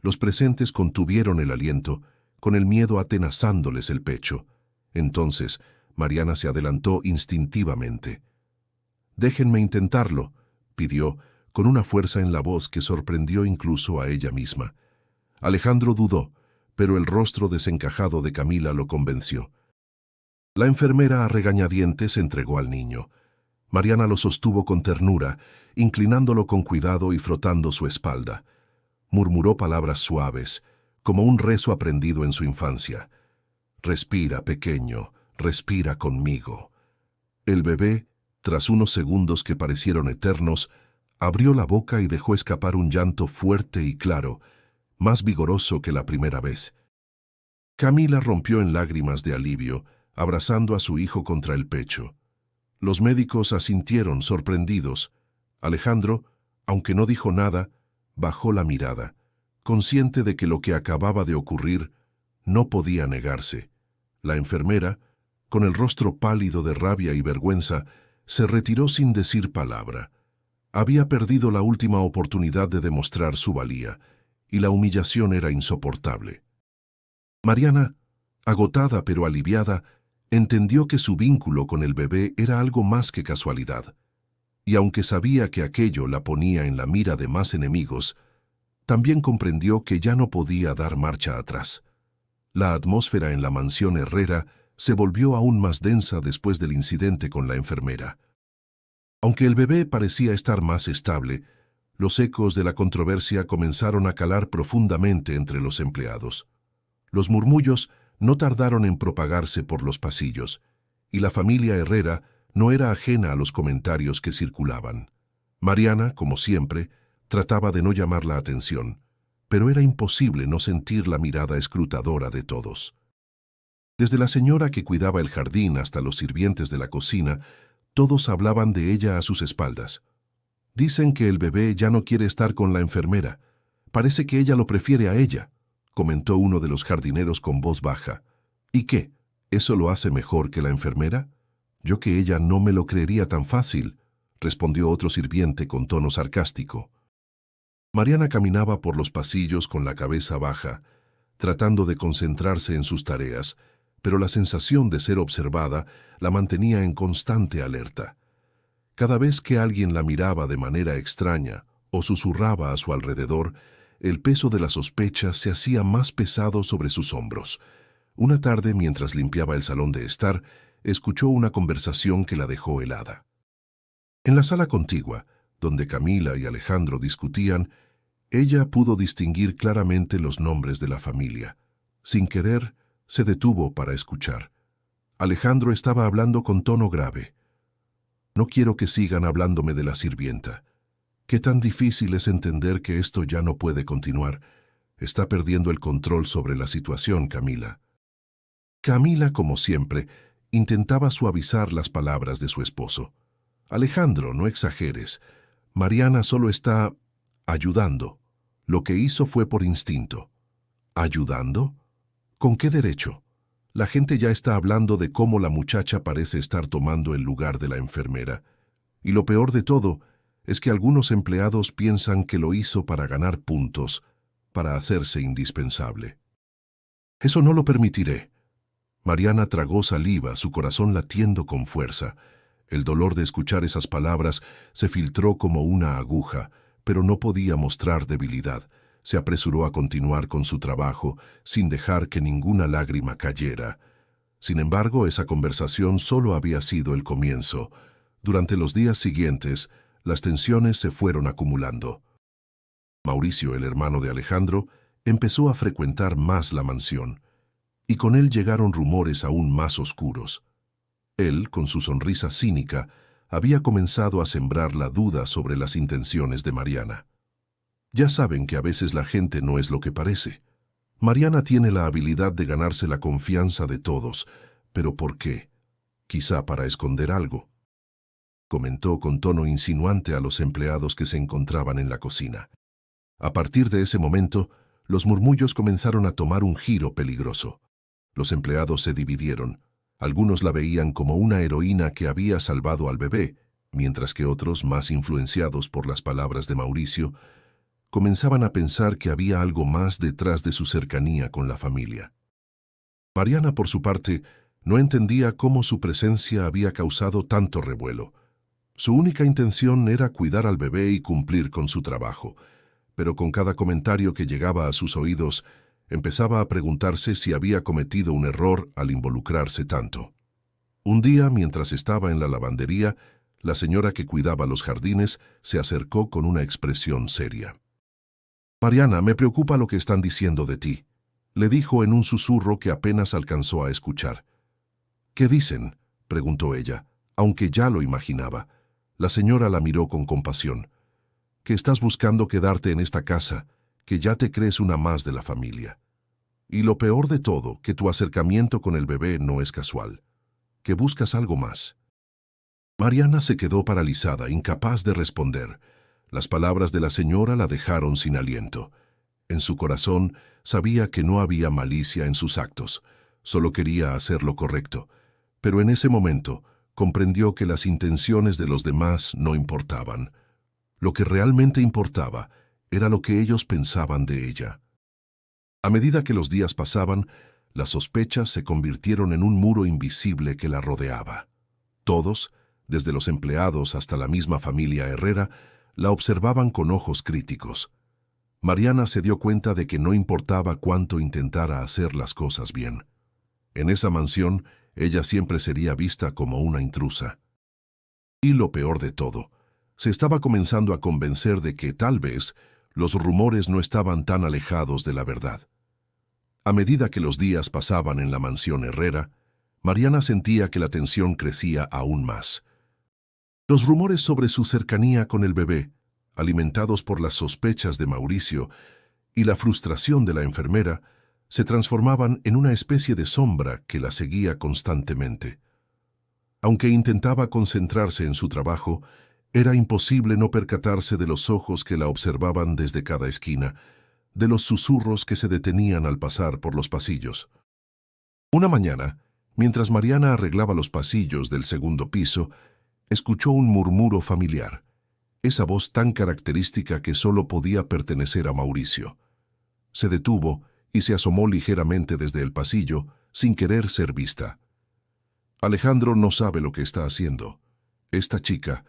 Los presentes contuvieron el aliento, con el miedo atenazándoles el pecho. Entonces, Mariana se adelantó instintivamente. «Déjenme intentarlo», pidió, con una fuerza en la voz que sorprendió incluso a ella misma. Alejandro dudó, pero el rostro desencajado de Camila lo convenció. La enfermera a regañadientes entregó al niño. Mariana lo sostuvo con ternura, inclinándolo con cuidado y frotando su espalda. Murmuró palabras suaves, como un rezo aprendido en su infancia. «Respira, pequeño, respira conmigo». El bebé, tras unos segundos que parecieron eternos, abrió la boca y dejó escapar un llanto fuerte y claro, más vigoroso que la primera vez. Camila rompió en lágrimas de alivio, abrazando a su hijo contra el pecho. Los médicos asintieron sorprendidos. Alejandro, aunque no dijo nada, bajó la mirada, consciente de que lo que acababa de ocurrir no podía negarse. La enfermera, con el rostro pálido de rabia y vergüenza, se retiró sin decir palabra. Había perdido la última oportunidad de demostrar su valía, y la humillación era insoportable. Mariana, agotada pero aliviada, entendió que su vínculo con el bebé era algo más que casualidad, y aunque sabía que aquello la ponía en la mira de más enemigos, también comprendió que ya no podía dar marcha atrás. La atmósfera en la mansión Herrera se volvió aún más densa después del incidente con la enfermera. Aunque el bebé parecía estar más estable, los ecos de la controversia comenzaron a calar profundamente entre los empleados. Los murmullos no tardaron en propagarse por los pasillos, y la familia Herrera no era ajena a los comentarios que circulaban. Mariana, como siempre, trataba de no llamar la atención, pero era imposible no sentir la mirada escrutadora de todos. Desde la señora que cuidaba el jardín hasta los sirvientes de la cocina, todos hablaban de ella a sus espaldas. «Dicen que el bebé ya no quiere estar con la enfermera. Parece que ella lo prefiere a ella», comentó uno de los jardineros con voz baja. «¿Y qué? ¿Eso lo hace mejor que la enfermera? Yo que ella no me lo creería tan fácil», respondió otro sirviente con tono sarcástico. Mariana caminaba por los pasillos con la cabeza baja, tratando de concentrarse en sus tareas, pero la sensación de ser observada la mantenía en constante alerta. Cada vez que alguien la miraba de manera extraña o susurraba a su alrededor, el peso de la sospecha se hacía más pesado sobre sus hombros. Una tarde, mientras limpiaba el salón de estar, escuchó una conversación que la dejó helada. En la sala contigua, donde Camila y Alejandro discutían, ella pudo distinguir claramente los nombres de la familia. Sin querer, se detuvo para escuchar. Alejandro estaba hablando con tono grave. «No quiero que sigan hablándome de la sirvienta. Qué tan difícil es entender que esto ya no puede continuar. Está perdiendo el control sobre la situación, Camila». Camila, como siempre, intentaba suavizar las palabras de su esposo. «Alejandro, no exageres. Mariana solo está ayudando. Lo que hizo fue por instinto». ¿Ayudando? ¿Con qué derecho? La gente ya está hablando de cómo la muchacha parece estar tomando el lugar de la enfermera. Y lo peor de todo es que algunos empleados piensan que lo hizo para ganar puntos, para hacerse indispensable. «Eso no lo permitiré». Mariana tragó saliva, su corazón latiendo con fuerza. El dolor de escuchar esas palabras se filtró como una aguja, pero no podía mostrar debilidad. Se apresuró a continuar con su trabajo, sin dejar que ninguna lágrima cayera. Sin embargo, esa conversación solo había sido el comienzo. Durante los días siguientes, las tensiones se fueron acumulando. Mauricio, el hermano de Alejandro, empezó a frecuentar más la mansión, y con él llegaron rumores aún más oscuros. Él, con su sonrisa cínica, había comenzado a sembrar la duda sobre las intenciones de Mariana. Ya saben que a veces la gente no es lo que parece. Mariana tiene la habilidad de ganarse la confianza de todos, pero ¿por qué? Quizá para esconder algo. Comentó con tono insinuante a los empleados que se encontraban en la cocina. A partir de ese momento, los murmullos comenzaron a tomar un giro peligroso. Los empleados se dividieron. Algunos la veían como una heroína que había salvado al bebé, mientras que otros, más influenciados por las palabras de Mauricio, comenzaban a pensar que había algo más detrás de su cercanía con la familia. Mariana, por su parte, no entendía cómo su presencia había causado tanto revuelo. Su única intención era cuidar al bebé y cumplir con su trabajo, pero con cada comentario que llegaba a sus oídos, empezaba a preguntarse si había cometido un error al involucrarse tanto. Un día, mientras estaba en la lavandería, la señora que cuidaba los jardines se acercó con una expresión seria. «Mariana, me preocupa lo que están diciendo de ti», le dijo en un susurro que apenas alcanzó a escuchar. «¿Qué dicen?», preguntó ella, aunque ya lo imaginaba. La señora la miró con compasión. «Que estás buscando quedarte en esta casa, que ya te crees una más de la familia. Y lo peor de todo, que tu acercamiento con el bebé no es casual, que buscas algo más». Mariana se quedó paralizada, incapaz de responder. Las palabras de la señora la dejaron sin aliento. En su corazón sabía que no había malicia en sus actos, solo quería hacer lo correcto. Pero en ese momento comprendió que las intenciones de los demás no importaban. Lo que realmente importaba era lo que ellos pensaban de ella. A medida que los días pasaban, las sospechas se convirtieron en un muro invisible que la rodeaba. Todos, desde los empleados hasta la misma familia Herrera, la observaban con ojos críticos. Mariana se dio cuenta de que no importaba cuánto intentara hacer las cosas bien. En esa mansión, ella siempre sería vista como una intrusa. Y lo peor de todo, se estaba comenzando a convencer de que, tal vez, los rumores no estaban tan alejados de la verdad. A medida que los días pasaban en la mansión Herrera, Mariana sentía que la tensión crecía aún más. Los rumores sobre su cercanía con el bebé, alimentados por las sospechas de Mauricio y la frustración de la enfermera, se transformaban en una especie de sombra que la seguía constantemente. Aunque intentaba concentrarse en su trabajo, era imposible no percatarse de los ojos que la observaban desde cada esquina, de los susurros que se detenían al pasar por los pasillos. Una mañana, mientras Mariana arreglaba los pasillos del segundo piso, escuchó un murmuro familiar, esa voz tan característica que solo podía pertenecer a Mauricio. Se detuvo y se asomó ligeramente desde el pasillo, sin querer ser vista. Alejandro no sabe lo que está haciendo. Esta chica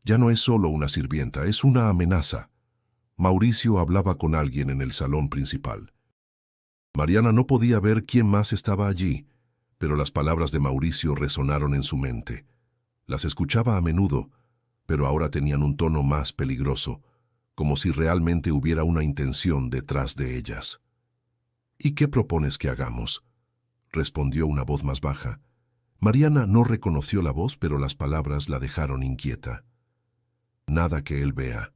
ya no es solo una sirvienta, es una amenaza. Mauricio hablaba con alguien en el salón principal. Mariana no podía ver quién más estaba allí, pero las palabras de Mauricio resonaron en su mente. Las escuchaba a menudo, pero ahora tenían un tono más peligroso, como si realmente hubiera una intención detrás de ellas. «¿Y qué propones que hagamos?», respondió una voz más baja. Mariana no reconoció la voz, pero las palabras la dejaron inquieta. «Nada que él vea».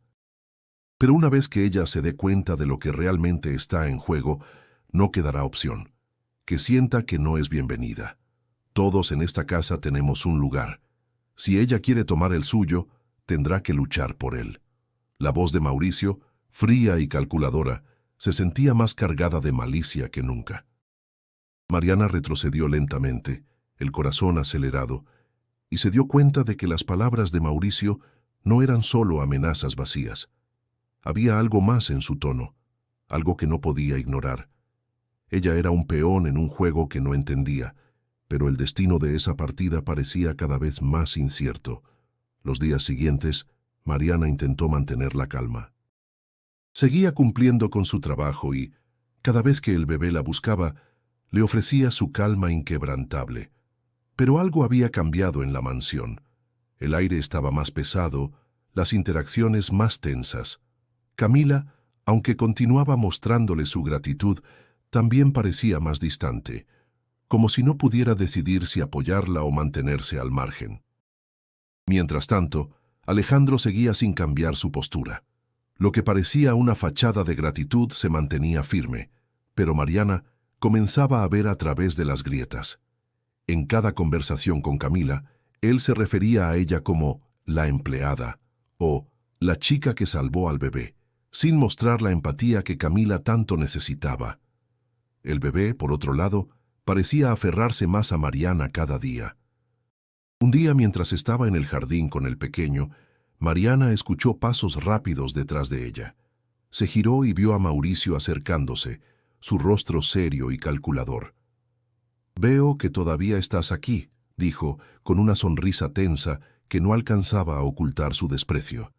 Pero una vez que ella se dé cuenta de lo que realmente está en juego, no quedará opción. Que sienta que no es bienvenida. Todos en esta casa tenemos un lugar. Si ella quiere tomar el suyo, tendrá que luchar por él. La voz de Mauricio, fría y calculadora, se sentía más cargada de malicia que nunca. Mariana retrocedió lentamente, el corazón acelerado, y se dio cuenta de que las palabras de Mauricio no eran solo amenazas vacías. Había algo más en su tono, algo que no podía ignorar. Ella era un peón en un juego que no entendía, pero el destino de esa partida parecía cada vez más incierto. Los días siguientes, Mariana intentó mantener la calma. Seguía cumpliendo con su trabajo y, cada vez que el bebé la buscaba, le ofrecía su calma inquebrantable. Pero algo había cambiado en la mansión. El aire estaba más pesado, las interacciones más tensas. Camila, aunque continuaba mostrándole su gratitud, también parecía más distante, como si no pudiera decidir si apoyarla o mantenerse al margen. Mientras tanto, Alejandro seguía sin cambiar su postura. Lo que parecía una fachada de gratitud se mantenía firme, pero Mariana comenzaba a ver a través de las grietas. En cada conversación con Camila, él se refería a ella como la empleada o la chica que salvó al bebé, sin mostrar la empatía que Camila tanto necesitaba. El bebé, por otro lado, parecía aferrarse más a Mariana cada día. Un día, mientras estaba en el jardín con el pequeño, Mariana escuchó pasos rápidos detrás de ella. Se giró y vio a Mauricio acercándose, su rostro serio y calculador. «Veo que todavía estás aquí», dijo, con una sonrisa tensa que no alcanzaba a ocultar su desprecio.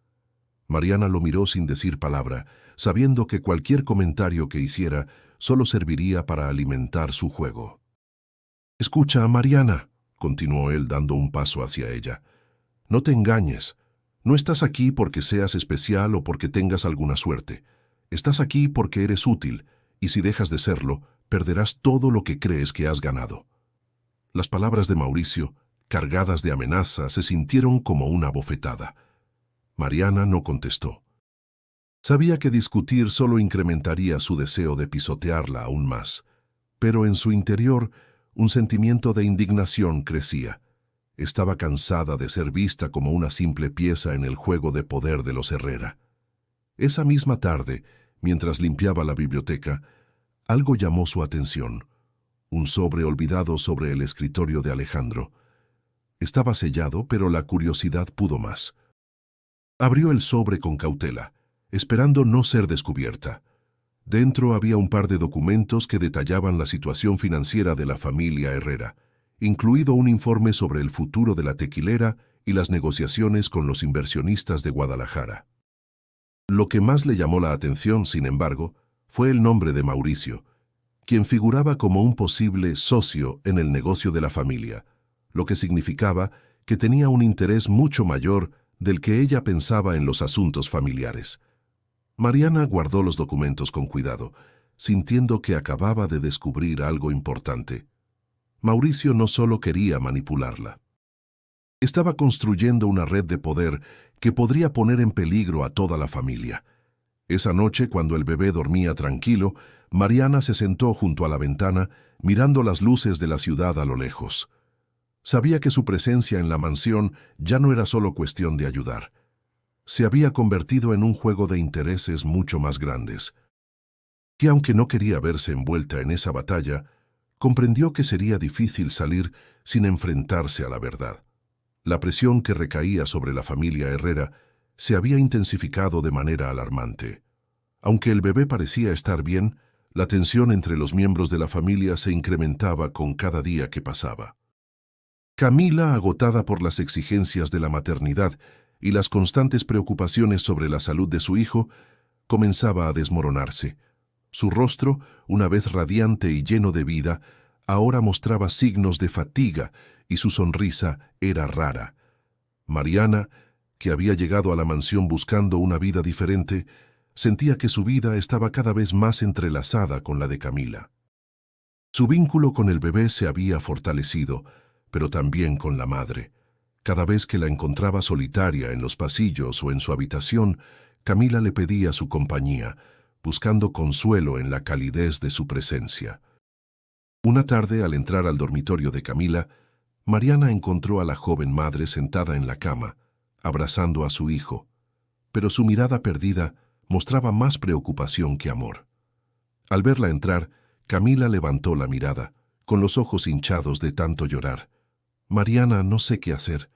Mariana lo miró sin decir palabra, sabiendo que cualquier comentario que hiciera solo serviría para alimentar su juego. «Escucha, Mariana», continuó él dando un paso hacia ella. «No te engañes. No estás aquí porque seas especial o porque tengas alguna suerte. Estás aquí porque eres útil, y si dejas de serlo, perderás todo lo que crees que has ganado». Las palabras de Mauricio, cargadas de amenaza, se sintieron como una bofetada. Mariana no contestó. Sabía que discutir solo incrementaría su deseo de pisotearla aún más, pero en su interior un sentimiento de indignación crecía. Estaba cansada de ser vista como una simple pieza en el juego de poder de los Herrera. Esa misma tarde, mientras limpiaba la biblioteca, algo llamó su atención. Un sobre olvidado sobre el escritorio de Alejandro. Estaba sellado, pero la curiosidad pudo más. Abrió el sobre con cautela, esperando no ser descubierta. Dentro había un par de documentos que detallaban la situación financiera de la familia Herrera, incluido un informe sobre el futuro de la tequilera y las negociaciones con los inversionistas de Guadalajara. Lo que más le llamó la atención, sin embargo, fue el nombre de Mauricio, quien figuraba como un posible socio en el negocio de la familia, lo que significaba que tenía un interés mucho mayor del que ella pensaba en los asuntos familiares. Mariana guardó los documentos con cuidado, sintiendo que acababa de descubrir algo importante. Mauricio no solo quería manipularla. Estaba construyendo una red de poder que podría poner en peligro a toda la familia. Esa noche, cuando el bebé dormía tranquilo, Mariana se sentó junto a la ventana, mirando las luces de la ciudad a lo lejos. Sabía que su presencia en la mansión ya no era solo cuestión de ayudar. Se había convertido en un juego de intereses mucho más grandes. Y aunque no quería verse envuelta en esa batalla, comprendió que sería difícil salir sin enfrentarse a la verdad. La presión que recaía sobre la familia Herrera se había intensificado de manera alarmante. Aunque el bebé parecía estar bien, La tensión entre los miembros de la familia se incrementaba con cada día que pasaba. Camila, agotada por las exigencias de la maternidad y las constantes preocupaciones sobre la salud de su hijo, comenzaba a desmoronarse. Su rostro, una vez radiante y lleno de vida, ahora mostraba signos de fatiga y su sonrisa era rara. Mariana, que había llegado a la mansión buscando una vida diferente, sentía que su vida estaba cada vez más entrelazada con la de Camila. Su vínculo con el bebé se había fortalecido, pero también con la madre. Cada vez que la encontraba solitaria en los pasillos o en su habitación, Camila le pedía su compañía, buscando consuelo en la calidez de su presencia. Una tarde, al entrar al dormitorio de Camila, Mariana encontró a la joven madre sentada en la cama, abrazando a su hijo, pero su mirada perdida mostraba más preocupación que amor. Al verla entrar, Camila levantó la mirada, con los ojos hinchados de tanto llorar. «Mariana, no sé qué hacer»,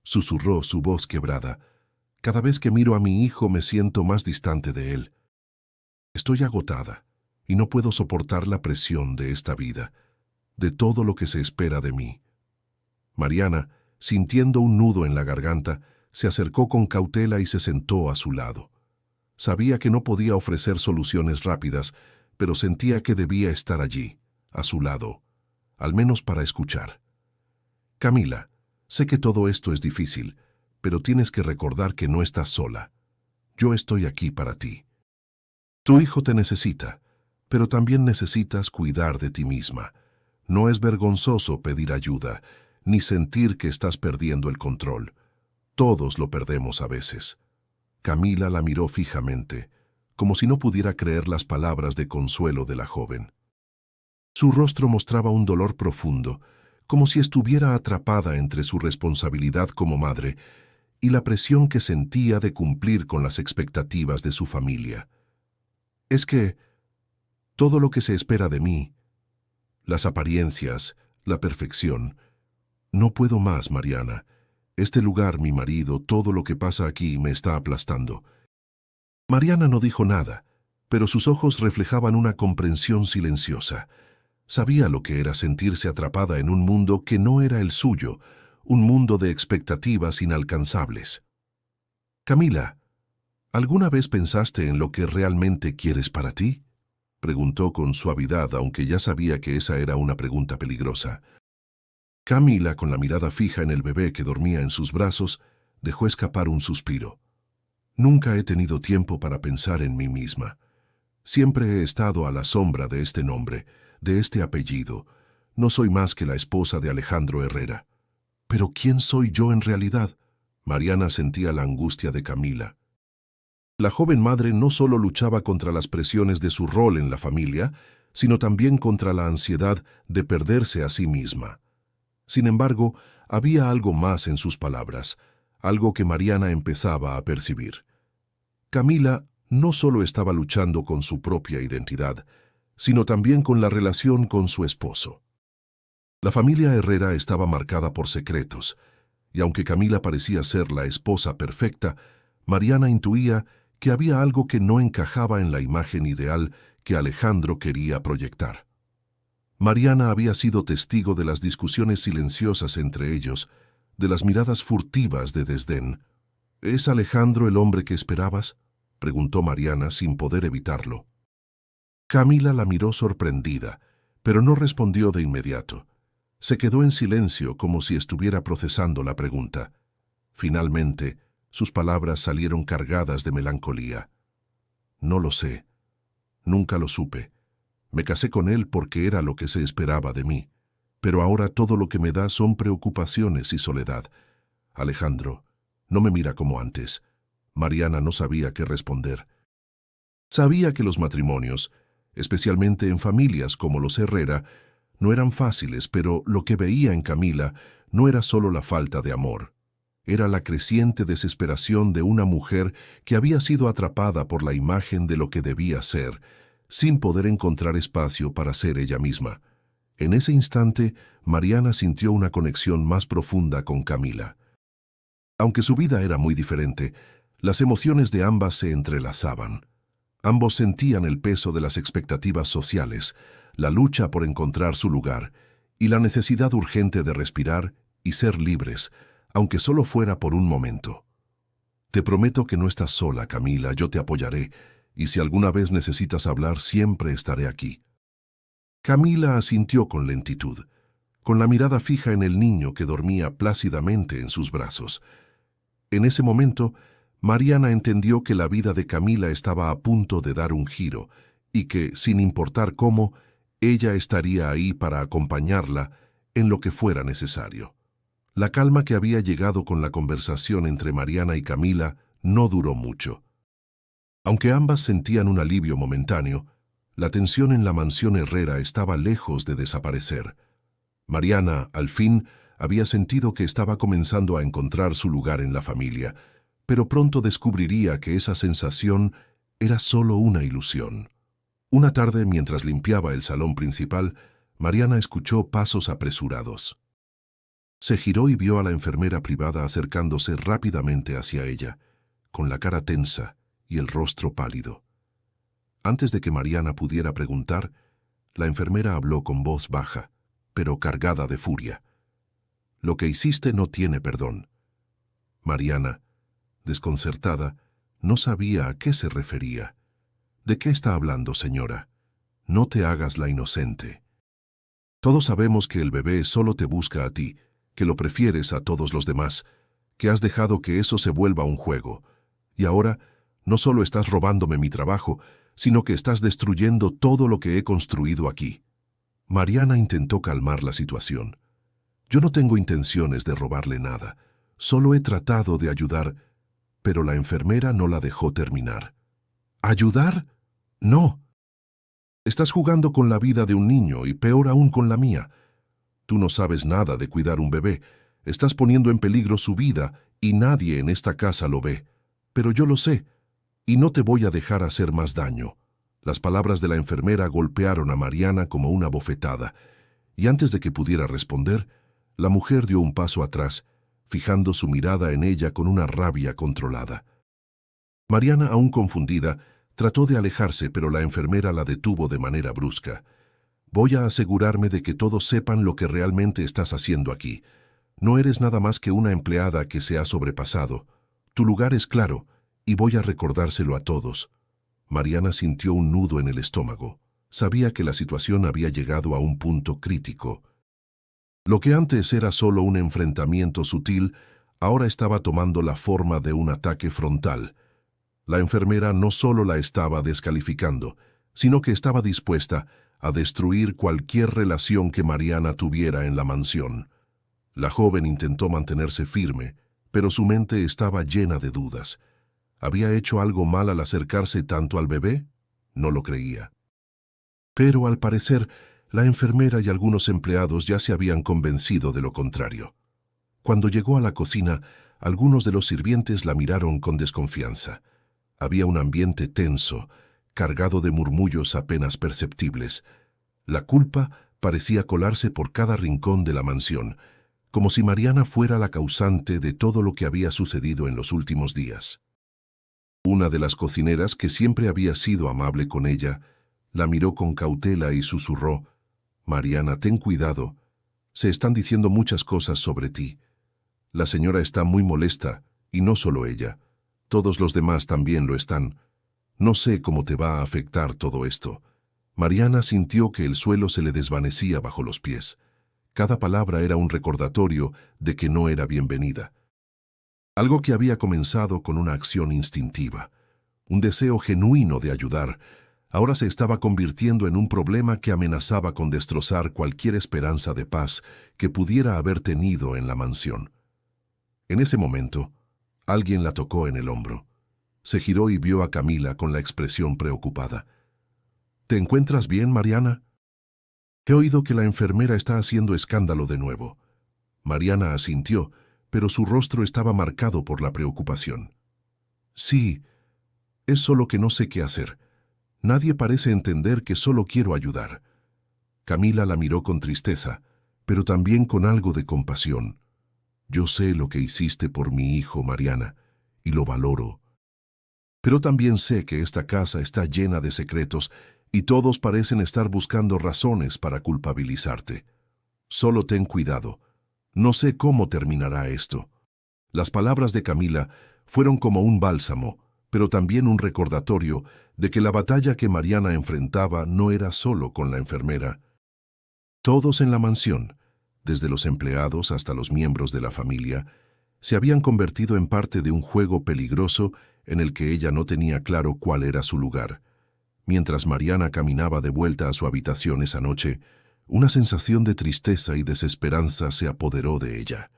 susurró su voz quebrada. «Cada vez que miro a mi hijo me siento más distante de él. Estoy agotada y no puedo soportar la presión de esta vida, de todo lo que se espera de mí». Mariana, sintiendo un nudo en la garganta, se acercó con cautela y se sentó a su lado. Sabía que no podía ofrecer soluciones rápidas, pero sentía que debía estar allí, a su lado, al menos para escuchar. «Camila, sé que todo esto es difícil, pero tienes que recordar que no estás sola. Yo estoy aquí para ti. Tu hijo te necesita, pero también necesitas cuidar de ti misma. No es vergonzoso pedir ayuda, ni sentir que estás perdiendo el control. Todos lo perdemos a veces». Camila la miró fijamente, como si no pudiera creer las palabras de consuelo de la joven. Su rostro mostraba un dolor profundo, como si estuviera atrapada entre su responsabilidad como madre y la presión que sentía de cumplir con las expectativas de su familia. «Es que todo lo que se espera de mí, las apariencias, la perfección, no puedo más, Mariana. Este lugar, mi marido, todo lo que pasa aquí me está aplastando». Mariana no dijo nada, pero sus ojos reflejaban una comprensión silenciosa. Sabía lo que era sentirse atrapada en un mundo que no era el suyo, un mundo de expectativas inalcanzables. «Camila, ¿alguna vez pensaste en lo que realmente quieres para ti?», preguntó con suavidad, aunque ya sabía que esa era una pregunta peligrosa. Camila, con la mirada fija en el bebé que dormía en sus brazos, dejó escapar un suspiro. «Nunca he tenido tiempo para pensar en mí misma. Siempre he estado a la sombra de este nombre, de este apellido. No soy más que la esposa de Alejandro Herrera. ¿Pero quién soy yo en realidad?». Mariana sentía la angustia de Camila. La joven madre no solo luchaba contra las presiones de su rol en la familia, sino también contra la ansiedad de perderse a sí misma. Sin embargo, había algo más en sus palabras, algo que Mariana empezaba a percibir. Camila no solo estaba luchando con su propia identidad, sino también con la relación con su esposo. La familia Herrera estaba marcada por secretos, y aunque Camila parecía ser la esposa perfecta, Mariana intuía que había algo que no encajaba en la imagen ideal que Alejandro quería proyectar. Mariana había sido testigo de las discusiones silenciosas entre ellos, de las miradas furtivas de desdén. «¿Es Alejandro el hombre que esperabas?», preguntó Mariana sin poder evitarlo. Camila la miró sorprendida, pero no respondió de inmediato. Se quedó en silencio como si estuviera procesando la pregunta. Finalmente, sus palabras salieron cargadas de melancolía. «No lo sé. Nunca lo supe. Me casé con él porque era lo que se esperaba de mí. Pero ahora todo lo que me da son preocupaciones y soledad. Alejandro no me mira como antes». Mariana no sabía qué responder. Sabía que los matrimonios, especialmente en familias como los Herrera, no eran fáciles, pero lo que veía en Camila no era solo la falta de amor. Era la creciente desesperación de una mujer que había sido atrapada por la imagen de lo que debía ser, sin poder encontrar espacio para ser ella misma. En ese instante, Mariana sintió una conexión más profunda con Camila. Aunque su vida era muy diferente, las emociones de ambas se entrelazaban. Ambos sentían el peso de las expectativas sociales, la lucha por encontrar su lugar y la necesidad urgente de respirar y ser libres, aunque solo fuera por un momento. Te prometo que no estás sola, Camila, yo te apoyaré, y si alguna vez necesitas hablar, siempre estaré aquí. Camila asintió con lentitud, con la mirada fija en el niño que dormía plácidamente en sus brazos. En ese momento, Mariana entendió que la vida de Camila estaba a punto de dar un giro y que, sin importar cómo, ella estaría ahí para acompañarla en lo que fuera necesario. La calma que había llegado con la conversación entre Mariana y Camila no duró mucho. Aunque ambas sentían un alivio momentáneo, la tensión en la mansión Herrera estaba lejos de desaparecer. Mariana, al fin, había sentido que estaba comenzando a encontrar su lugar en la familia, pero pronto descubriría que esa sensación era solo una ilusión. Una tarde, mientras limpiaba el salón principal, Mariana escuchó pasos apresurados. Se giró y vio a la enfermera privada acercándose rápidamente hacia ella, con la cara tensa y el rostro pálido. Antes de que Mariana pudiera preguntar, la enfermera habló con voz baja, pero cargada de furia. «Lo que hiciste no tiene perdón». Mariana, desconcertada, no sabía a qué se refería. «¿De qué está hablando, señora? No te hagas la inocente. Todos sabemos que el bebé solo te busca a ti, que lo prefieres a todos los demás, que has dejado que eso se vuelva un juego. Y ahora, no solo estás robándome mi trabajo, sino que estás destruyendo todo lo que he construido aquí». Mariana intentó calmar la situación. «Yo no tengo intenciones de robarle nada, solo he tratado de ayudar», pero la enfermera no la dejó terminar. «¿Ayudar? No. Estás jugando con la vida de un niño y peor aún con la mía. Tú no sabes nada de cuidar un bebé, estás poniendo en peligro su vida y nadie en esta casa lo ve. Pero yo lo sé, y no te voy a dejar hacer más daño». Las palabras de la enfermera golpearon a Mariana como una bofetada, y antes de que pudiera responder, la mujer dio un paso atrás, fijando su mirada en ella con una rabia controlada. Mariana, aún confundida, trató de alejarse, pero la enfermera la detuvo de manera brusca. «Voy a asegurarme de que todos sepan lo que realmente estás haciendo aquí. No eres nada más que una empleada que se ha sobrepasado. Tu lugar es claro, y voy a recordárselo a todos». Mariana sintió un nudo en el estómago. Sabía que la situación había llegado a un punto crítico. Lo que antes era solo un enfrentamiento sutil, ahora estaba tomando la forma de un ataque frontal. La enfermera no solo la estaba descalificando, sino que estaba dispuesta a destruir cualquier relación que Mariana tuviera en la mansión. La joven intentó mantenerse firme, pero su mente estaba llena de dudas. ¿Había hecho algo mal al acercarse tanto al bebé? No lo creía. Pero al parecer, la enfermera y algunos empleados ya se habían convencido de lo contrario. Cuando llegó a la cocina, algunos de los sirvientes la miraron con desconfianza. Había un ambiente tenso, cargado de murmullos apenas perceptibles. La culpa parecía colarse por cada rincón de la mansión, como si Mariana fuera la causante de todo lo que había sucedido en los últimos días. Una de las cocineras, que siempre había sido amable con ella, la miró con cautela y susurró: «Mariana, ten cuidado. Se están diciendo muchas cosas sobre ti. La señora está muy molesta, y no solo ella. Todos los demás también lo están. No sé cómo te va a afectar todo esto». Mariana sintió que el suelo se le desvanecía bajo los pies. Cada palabra era un recordatorio de que no era bienvenida. Algo que había comenzado con una acción instintiva, un deseo genuino de ayudar, ahora se estaba convirtiendo en un problema que amenazaba con destrozar cualquier esperanza de paz que pudiera haber tenido en la mansión. En ese momento, alguien la tocó en el hombro. Se giró y vio a Camila con la expresión preocupada. «¿Te encuentras bien, Mariana? He oído que la enfermera está haciendo escándalo de nuevo». Mariana asintió, pero su rostro estaba marcado por la preocupación. «Sí, es solo que no sé qué hacer. Nadie parece entender que solo quiero ayudar». Camila la miró con tristeza, pero también con algo de compasión. «Yo sé lo que hiciste por mi hijo, Mariana, y lo valoro. Pero también sé que esta casa está llena de secretos y todos parecen estar buscando razones para culpabilizarte. Solo ten cuidado. No sé cómo terminará esto. Las palabras de Camila fueron como un bálsamo, pero también un recordatorio de que la batalla que Mariana enfrentaba no era solo con la enfermera. Todos en la mansión, desde los empleados hasta los miembros de la familia, se habían convertido en parte de un juego peligroso en el que ella no tenía claro cuál era su lugar. Mientras Mariana caminaba de vuelta a su habitación esa noche, una sensación de tristeza y desesperanza se apoderó de ella.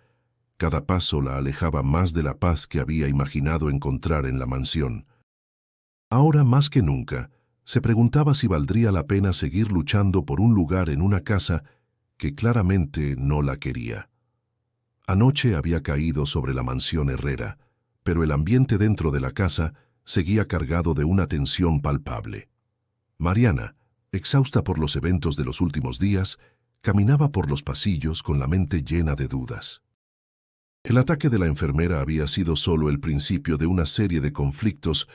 Cada paso la alejaba más de la paz que había imaginado encontrar en la mansión. Ahora más que nunca, se preguntaba si valdría la pena seguir luchando por un lugar en una casa que claramente no la quería. Anoche había caído sobre la mansión Herrera, pero el ambiente dentro de la casa seguía cargado de una tensión palpable. Mariana, exhausta por los eventos de los últimos días, caminaba por los pasillos con la mente llena de dudas. El ataque de la enfermera había sido solo el principio de una serie de conflictos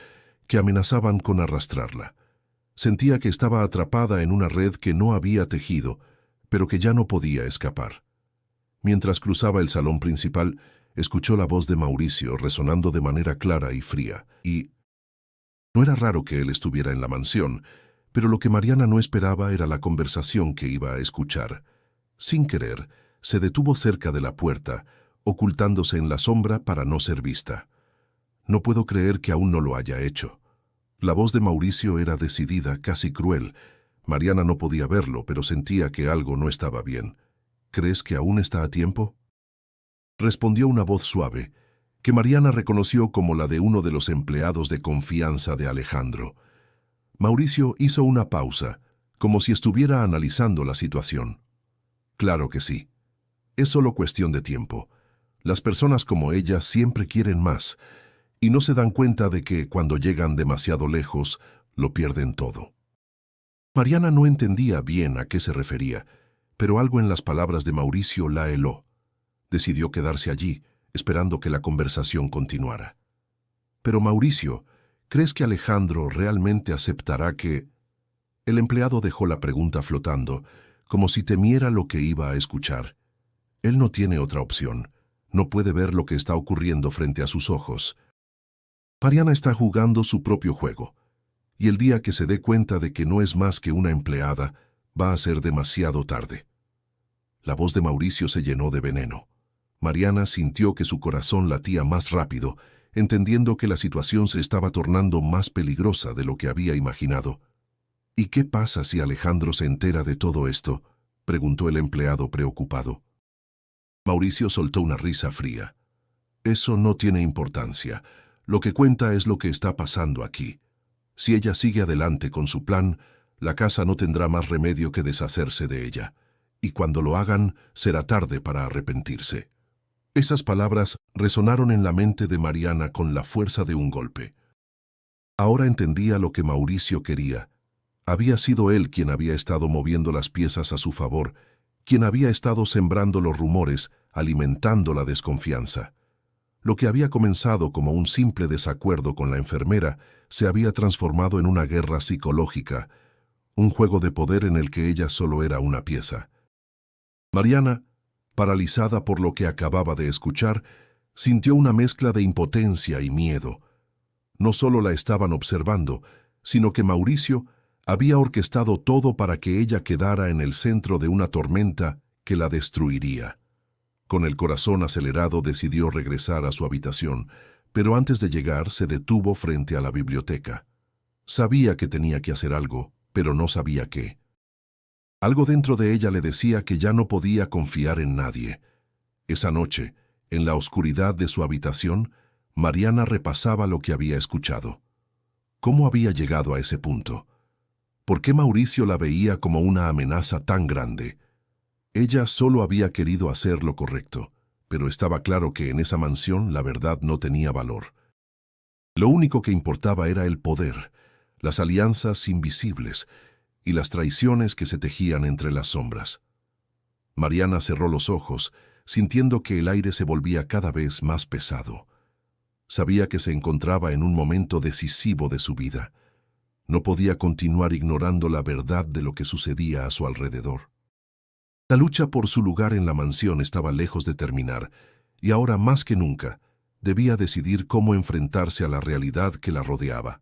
que amenazaban con arrastrarla. Sentía que estaba atrapada en una red que no había tejido, pero que ya no podía escapar. Mientras cruzaba el salón principal, escuchó la voz de Mauricio resonando de manera clara y fría, y no era raro que él estuviera en la mansión, pero lo que Mariana no esperaba era la conversación que iba a escuchar. Sin querer, se detuvo cerca de la puerta, ocultándose en la sombra para no ser vista. No puedo creer que aún no lo haya hecho. La voz de Mauricio era decidida, casi cruel. Mariana no podía verlo, pero sentía que algo no estaba bien. ¿Crees que aún está a tiempo? Respondió una voz suave, que Mariana reconoció como la de uno de los empleados de confianza de Alejandro. Mauricio hizo una pausa, como si estuviera analizando la situación. Claro que sí. Es solo cuestión de tiempo. Las personas como ella siempre quieren más, y no se dan cuenta de que, cuando llegan demasiado lejos, lo pierden todo. Mariana no entendía bien a qué se refería, pero algo en las palabras de Mauricio la heló. Decidió quedarse allí, esperando que la conversación continuara. Pero Mauricio, ¿crees que Alejandro realmente aceptará que...? El empleado dejó la pregunta flotando, como si temiera lo que iba a escuchar. Él no tiene otra opción. No puede ver lo que está ocurriendo frente a sus ojos. Mariana está jugando su propio juego, y el día que se dé cuenta de que no es más que una empleada, va a ser demasiado tarde. La voz de Mauricio se llenó de veneno. Mariana sintió que su corazón latía más rápido, entendiendo que la situación se estaba tornando más peligrosa de lo que había imaginado. ¿Y qué pasa si Alejandro se entera de todo esto?, preguntó el empleado preocupado. Mauricio soltó una risa fría. Eso no tiene importancia. Lo que cuenta es lo que está pasando aquí. Si ella sigue adelante con su plan, la casa no tendrá más remedio que deshacerse de ella. Y cuando lo hagan, será tarde para arrepentirse. Esas palabras resonaron en la mente de Mariana con la fuerza de un golpe. Ahora entendía lo que Mauricio quería. Había sido él quien había estado moviendo las piezas a su favor, quien había estado sembrando los rumores, alimentando la desconfianza. Lo que había comenzado como un simple desacuerdo con la enfermera se había transformado en una guerra psicológica, un juego de poder en el que ella solo era una pieza. Mariana, paralizada por lo que acababa de escuchar, sintió una mezcla de impotencia y miedo. No solo la estaban observando, sino que Mauricio había orquestado todo para que ella quedara en el centro de una tormenta que la destruiría. Con el corazón acelerado decidió regresar a su habitación, pero antes de llegar se detuvo frente a la biblioteca. Sabía que tenía que hacer algo, pero no sabía qué. Algo dentro de ella le decía que ya no podía confiar en nadie. Esa noche, en la oscuridad de su habitación, Mariana repasaba lo que había escuchado. ¿Cómo había llegado a ese punto? ¿Por qué Mauricio la veía como una amenaza tan grande? Ella solo había querido hacer lo correcto, pero estaba claro que en esa mansión la verdad no tenía valor. Lo único que importaba era el poder, las alianzas invisibles y las traiciones que se tejían entre las sombras. Mariana cerró los ojos, sintiendo que el aire se volvía cada vez más pesado. Sabía que se encontraba en un momento decisivo de su vida. No podía continuar ignorando la verdad de lo que sucedía a su alrededor. La lucha por su lugar en la mansión estaba lejos de terminar, y ahora más que nunca debía decidir cómo enfrentarse a la realidad que la rodeaba.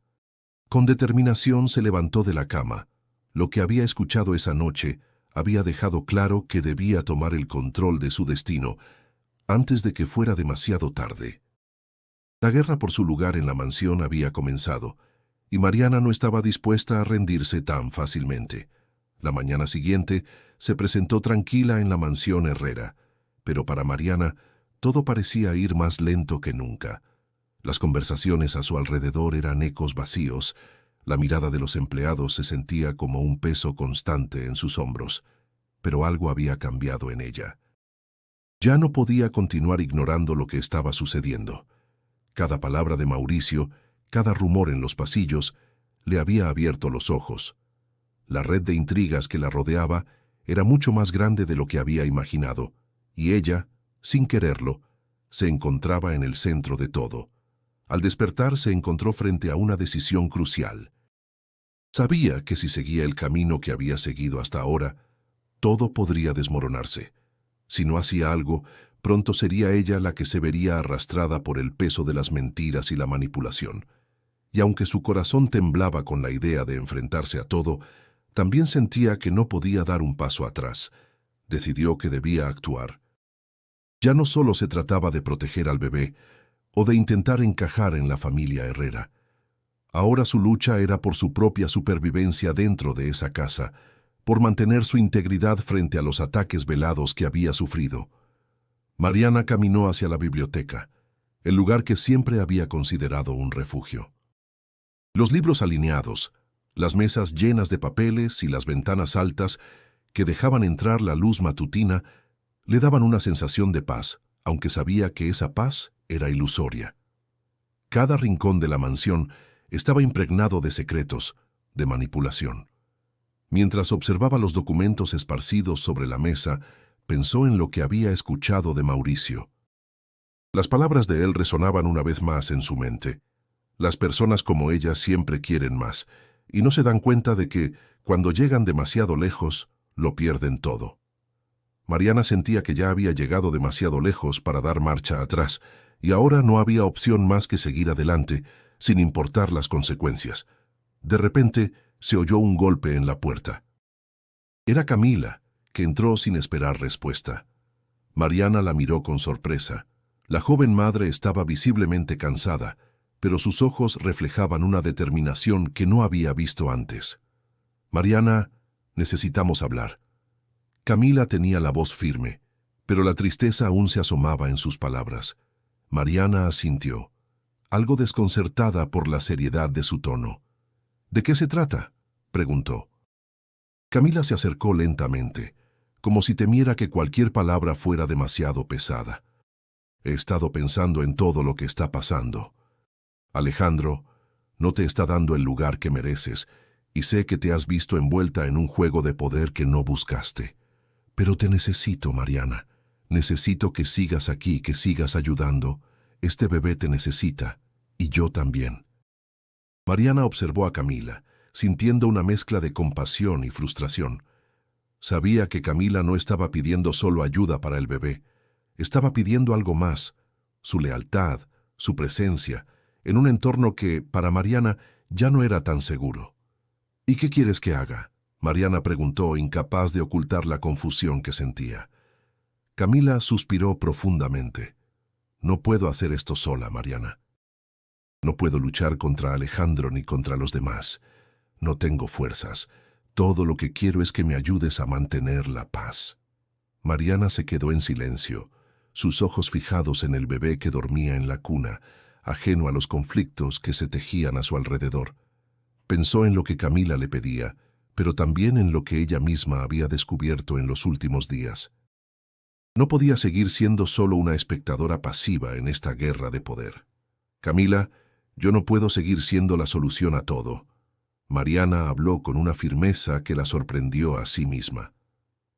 Con determinación se levantó de la cama. Lo que había escuchado esa noche había dejado claro que debía tomar el control de su destino antes de que fuera demasiado tarde. La guerra por su lugar en la mansión había comenzado, y Mariana no estaba dispuesta a rendirse tan fácilmente. La mañana siguiente se presentó tranquila en la mansión Herrera, pero para Mariana todo parecía ir más lento que nunca. Las conversaciones a su alrededor eran ecos vacíos. La mirada de los empleados se sentía como un peso constante en sus hombros, pero algo había cambiado en ella. Ya no podía continuar ignorando lo que estaba sucediendo. Cada palabra de Mauricio, cada rumor en los pasillos, le había abierto los ojos. La red de intrigas que la rodeaba era mucho más grande de lo que había imaginado, y ella, sin quererlo, se encontraba en el centro de todo. Al despertar se encontró frente a una decisión crucial. Sabía que si seguía el camino que había seguido hasta ahora, todo podría desmoronarse. Si no hacía algo, pronto sería ella la que se vería arrastrada por el peso de las mentiras y la manipulación. Y aunque su corazón temblaba con la idea de enfrentarse a todo, también sentía que no podía dar un paso atrás. Decidió que debía actuar. Ya no solo se trataba de proteger al bebé o de intentar encajar en la familia Herrera. Ahora su lucha era por su propia supervivencia dentro de esa casa, por mantener su integridad frente a los ataques velados que había sufrido. Mariana caminó hacia la biblioteca, el lugar que siempre había considerado un refugio. Los libros alineados, las mesas llenas de papeles y las ventanas altas que dejaban entrar la luz matutina le daban una sensación de paz, aunque sabía que esa paz era ilusoria. Cada rincón de la mansión estaba impregnado de secretos, de manipulación. Mientras observaba los documentos esparcidos sobre la mesa, pensó en lo que había escuchado de Mauricio. Las palabras de él resonaban una vez más en su mente. Las personas como ella siempre quieren más, y no se dan cuenta de que, cuando llegan demasiado lejos, lo pierden todo. Mariana sentía que ya había llegado demasiado lejos para dar marcha atrás, y ahora no había opción más que seguir adelante, sin importar las consecuencias. De repente, se oyó un golpe en la puerta. Era Camila, que entró sin esperar respuesta. Mariana la miró con sorpresa. La joven madre estaba visiblemente cansada, pero sus ojos reflejaban una determinación que no había visto antes. «Mariana, necesitamos hablar». Camila tenía la voz firme, pero la tristeza aún se asomaba en sus palabras. Mariana asintió, algo desconcertada por la seriedad de su tono. «¿De qué se trata?», preguntó. Camila se acercó lentamente, como si temiera que cualquier palabra fuera demasiado pesada. «He estado pensando en todo lo que está pasando. Alejandro no te está dando el lugar que mereces, y sé que te has visto envuelta en un juego de poder que no buscaste. Pero te necesito, Mariana. Necesito que sigas aquí, que sigas ayudando. Este bebé te necesita, y yo también». Mariana observó a Camila, sintiendo una mezcla de compasión y frustración. Sabía que Camila no estaba pidiendo solo ayuda para el bebé, estaba pidiendo algo más, su lealtad, su presencia, en un entorno que, para Mariana, ya no era tan seguro. «¿Y qué quieres que haga?», Mariana preguntó, incapaz de ocultar la confusión que sentía. Camila suspiró profundamente. «No puedo hacer esto sola, Mariana. No puedo luchar contra Alejandro ni contra los demás. No tengo fuerzas. Todo lo que quiero es que me ayudes a mantener la paz». Mariana se quedó en silencio, sus ojos fijados en el bebé que dormía en la cuna, ajeno a los conflictos que se tejían a su alrededor. Pensó en lo que Camila le pedía, pero también en lo que ella misma había descubierto en los últimos días. No podía seguir siendo solo una espectadora pasiva en esta guerra de poder. «Camila, yo no puedo seguir siendo la solución a todo». Mariana habló con una firmeza que la sorprendió a sí misma.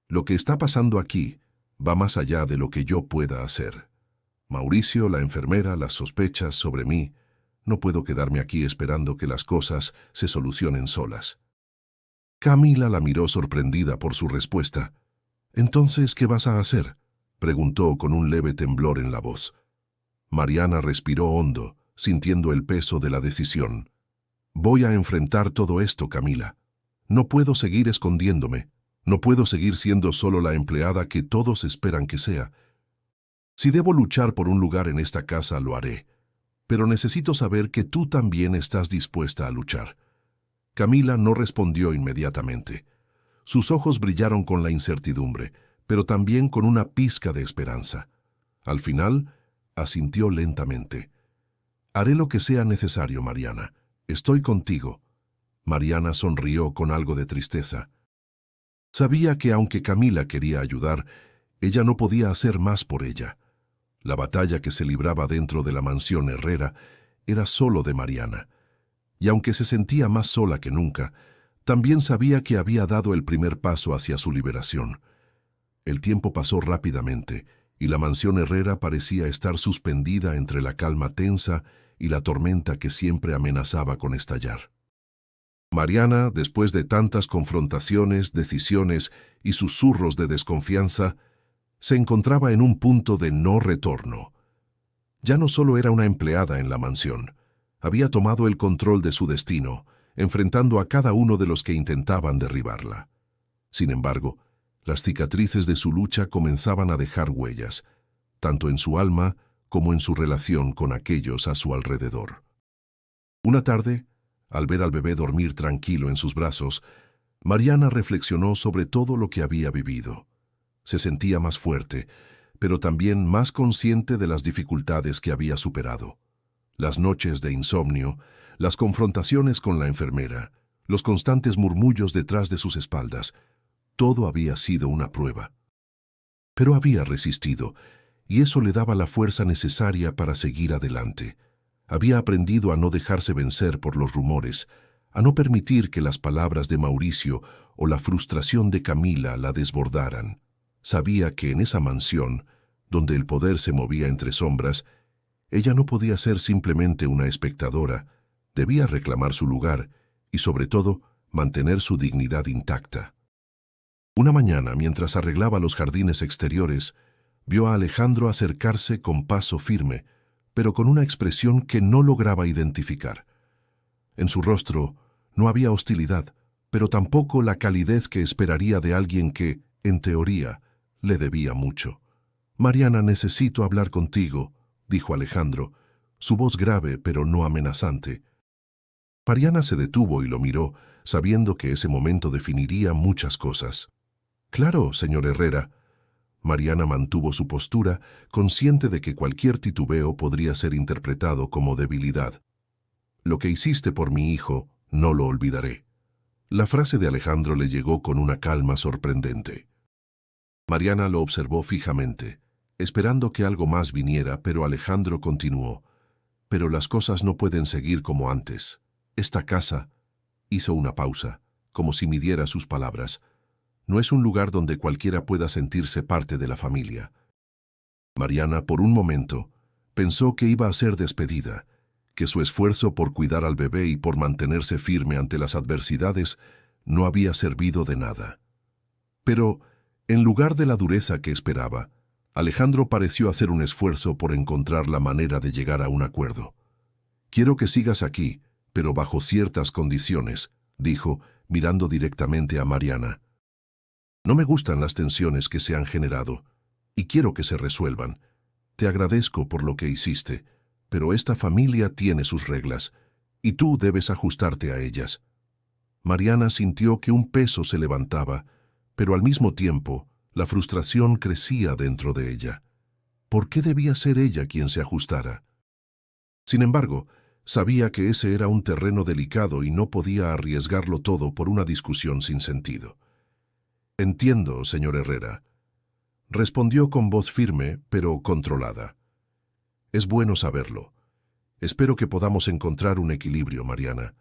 «Lo que está pasando aquí va más allá de lo que yo pueda hacer. Mauricio, la enfermera, las sospechas sobre mí. No puedo quedarme aquí esperando que las cosas se solucionen solas. Camila la miró sorprendida por su respuesta. «¿Entonces qué vas a hacer?», preguntó con un leve temblor en la voz. Mariana respiró hondo, sintiendo el peso de la decisión. «Voy a enfrentar todo esto, Camila. No puedo seguir escondiéndome. No puedo seguir siendo solo la empleada que todos esperan que sea. Si debo luchar por un lugar en esta casa, lo haré. Pero necesito saber que tú también estás dispuesta a luchar». Camila no respondió inmediatamente. Sus ojos brillaron con la incertidumbre, pero también con una pizca de esperanza. Al final, asintió lentamente. «Haré lo que sea necesario, Mariana. Estoy contigo». Mariana sonrió con algo de tristeza. Sabía que aunque Camila quería ayudar, ella no podía hacer más por ella. La batalla que se libraba dentro de la mansión Herrera era solo de Mariana. Y aunque se sentía más sola que nunca, también sabía que había dado el primer paso hacia su liberación. El tiempo pasó rápidamente, y la mansión Herrera parecía estar suspendida entre la calma tensa y la tormenta que siempre amenazaba con estallar. Mariana, después de tantas confrontaciones, decisiones y susurros de desconfianza, se encontraba en un punto de no retorno. Ya no solo era una empleada en la mansión, había tomado el control de su destino, enfrentando a cada uno de los que intentaban derribarla. Sin embargo, las cicatrices de su lucha comenzaban a dejar huellas, tanto en su alma como en su relación con aquellos a su alrededor. Una tarde, al ver al bebé dormir tranquilo en sus brazos, Mariana reflexionó sobre todo lo que había vivido. Se sentía más fuerte, pero también más consciente de las dificultades que había superado. Las noches de insomnio, las confrontaciones con la enfermera, los constantes murmullos detrás de sus espaldas, todo había sido una prueba. Pero había resistido, y eso le daba la fuerza necesaria para seguir adelante. Había aprendido a no dejarse vencer por los rumores, a no permitir que las palabras de Mauricio o la frustración de Camila la desbordaran. Sabía que en esa mansión, donde el poder se movía entre sombras, ella no podía ser simplemente una espectadora, debía reclamar su lugar y, sobre todo, mantener su dignidad intacta. Una mañana, mientras arreglaba los jardines exteriores, vio a Alejandro acercarse con paso firme, pero con una expresión que no lograba identificar. En su rostro no había hostilidad, pero tampoco la calidez que esperaría de alguien que, en teoría, le debía mucho. «Mariana, necesito hablar contigo», dijo Alejandro, su voz grave pero no amenazante. Mariana se detuvo y lo miró, sabiendo que ese momento definiría muchas cosas. «Claro, señor Herrera». Mariana mantuvo su postura, consciente de que cualquier titubeo podría ser interpretado como debilidad. «Lo que hiciste por mi hijo, no lo olvidaré». La frase de Alejandro le llegó con una calma sorprendente. Mariana lo observó fijamente, esperando que algo más viniera, pero Alejandro continuó. «Pero las cosas no pueden seguir como antes. Esta casa», hizo una pausa, como si midiera sus palabras, «no es un lugar donde cualquiera pueda sentirse parte de la familia». Mariana, por un momento, pensó que iba a ser despedida, que su esfuerzo por cuidar al bebé y por mantenerse firme ante las adversidades no había servido de nada. Pero, en lugar de la dureza que esperaba, Alejandro pareció hacer un esfuerzo por encontrar la manera de llegar a un acuerdo. «Quiero que sigas aquí, pero bajo ciertas condiciones», dijo, mirando directamente a Mariana. «No me gustan las tensiones que se han generado, y quiero que se resuelvan. Te agradezco por lo que hiciste, pero esta familia tiene sus reglas, y tú debes ajustarte a ellas». Mariana sintió que un peso se levantaba, pero al mismo tiempo, la frustración crecía dentro de ella. ¿Por qué debía ser ella quien se ajustara? Sin embargo, sabía que ese era un terreno delicado y no podía arriesgarlo todo por una discusión sin sentido. «Entiendo, señor Herrera», respondió con voz firme, pero controlada. «Es bueno saberlo. Espero que podamos encontrar un equilibrio, Mariana.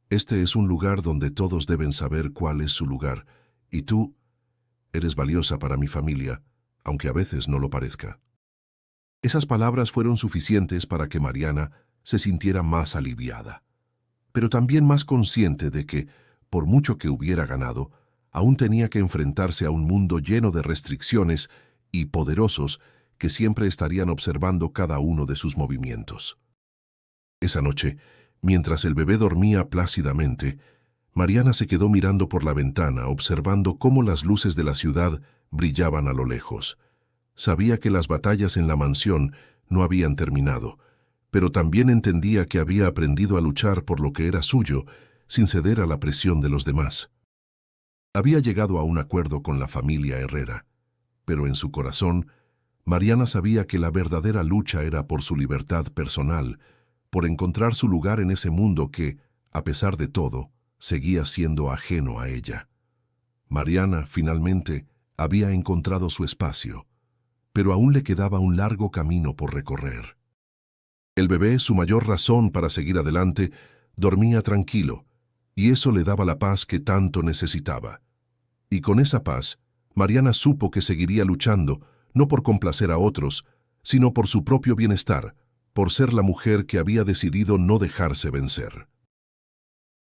Este es un lugar donde todos deben saber cuál es su lugar, y tú eres valiosa para mi familia, aunque a veces no lo parezca». Esas palabras fueron suficientes para que Mariana se sintiera más aliviada, pero también más consciente de que, por mucho que hubiera ganado, aún tenía que enfrentarse a un mundo lleno de restricciones y poderosos que siempre estarían observando cada uno de sus movimientos. Esa noche, mientras el bebé dormía plácidamente, Mariana se quedó mirando por la ventana, observando cómo las luces de la ciudad brillaban a lo lejos. Sabía que las batallas en la mansión no habían terminado, pero también entendía que había aprendido a luchar por lo que era suyo, sin ceder a la presión de los demás. Había llegado a un acuerdo con la familia Herrera, pero en su corazón, Mariana sabía que la verdadera lucha era por su libertad personal, por encontrar su lugar en ese mundo que, a pesar de todo, seguía siendo ajeno a ella. Mariana, finalmente, había encontrado su espacio, pero aún le quedaba un largo camino por recorrer. El bebé, su mayor razón para seguir adelante, dormía tranquilo, y eso le daba la paz que tanto necesitaba. Y con esa paz, Mariana supo que seguiría luchando, no por complacer a otros, sino por su propio bienestar, por ser la mujer que había decidido no dejarse vencer.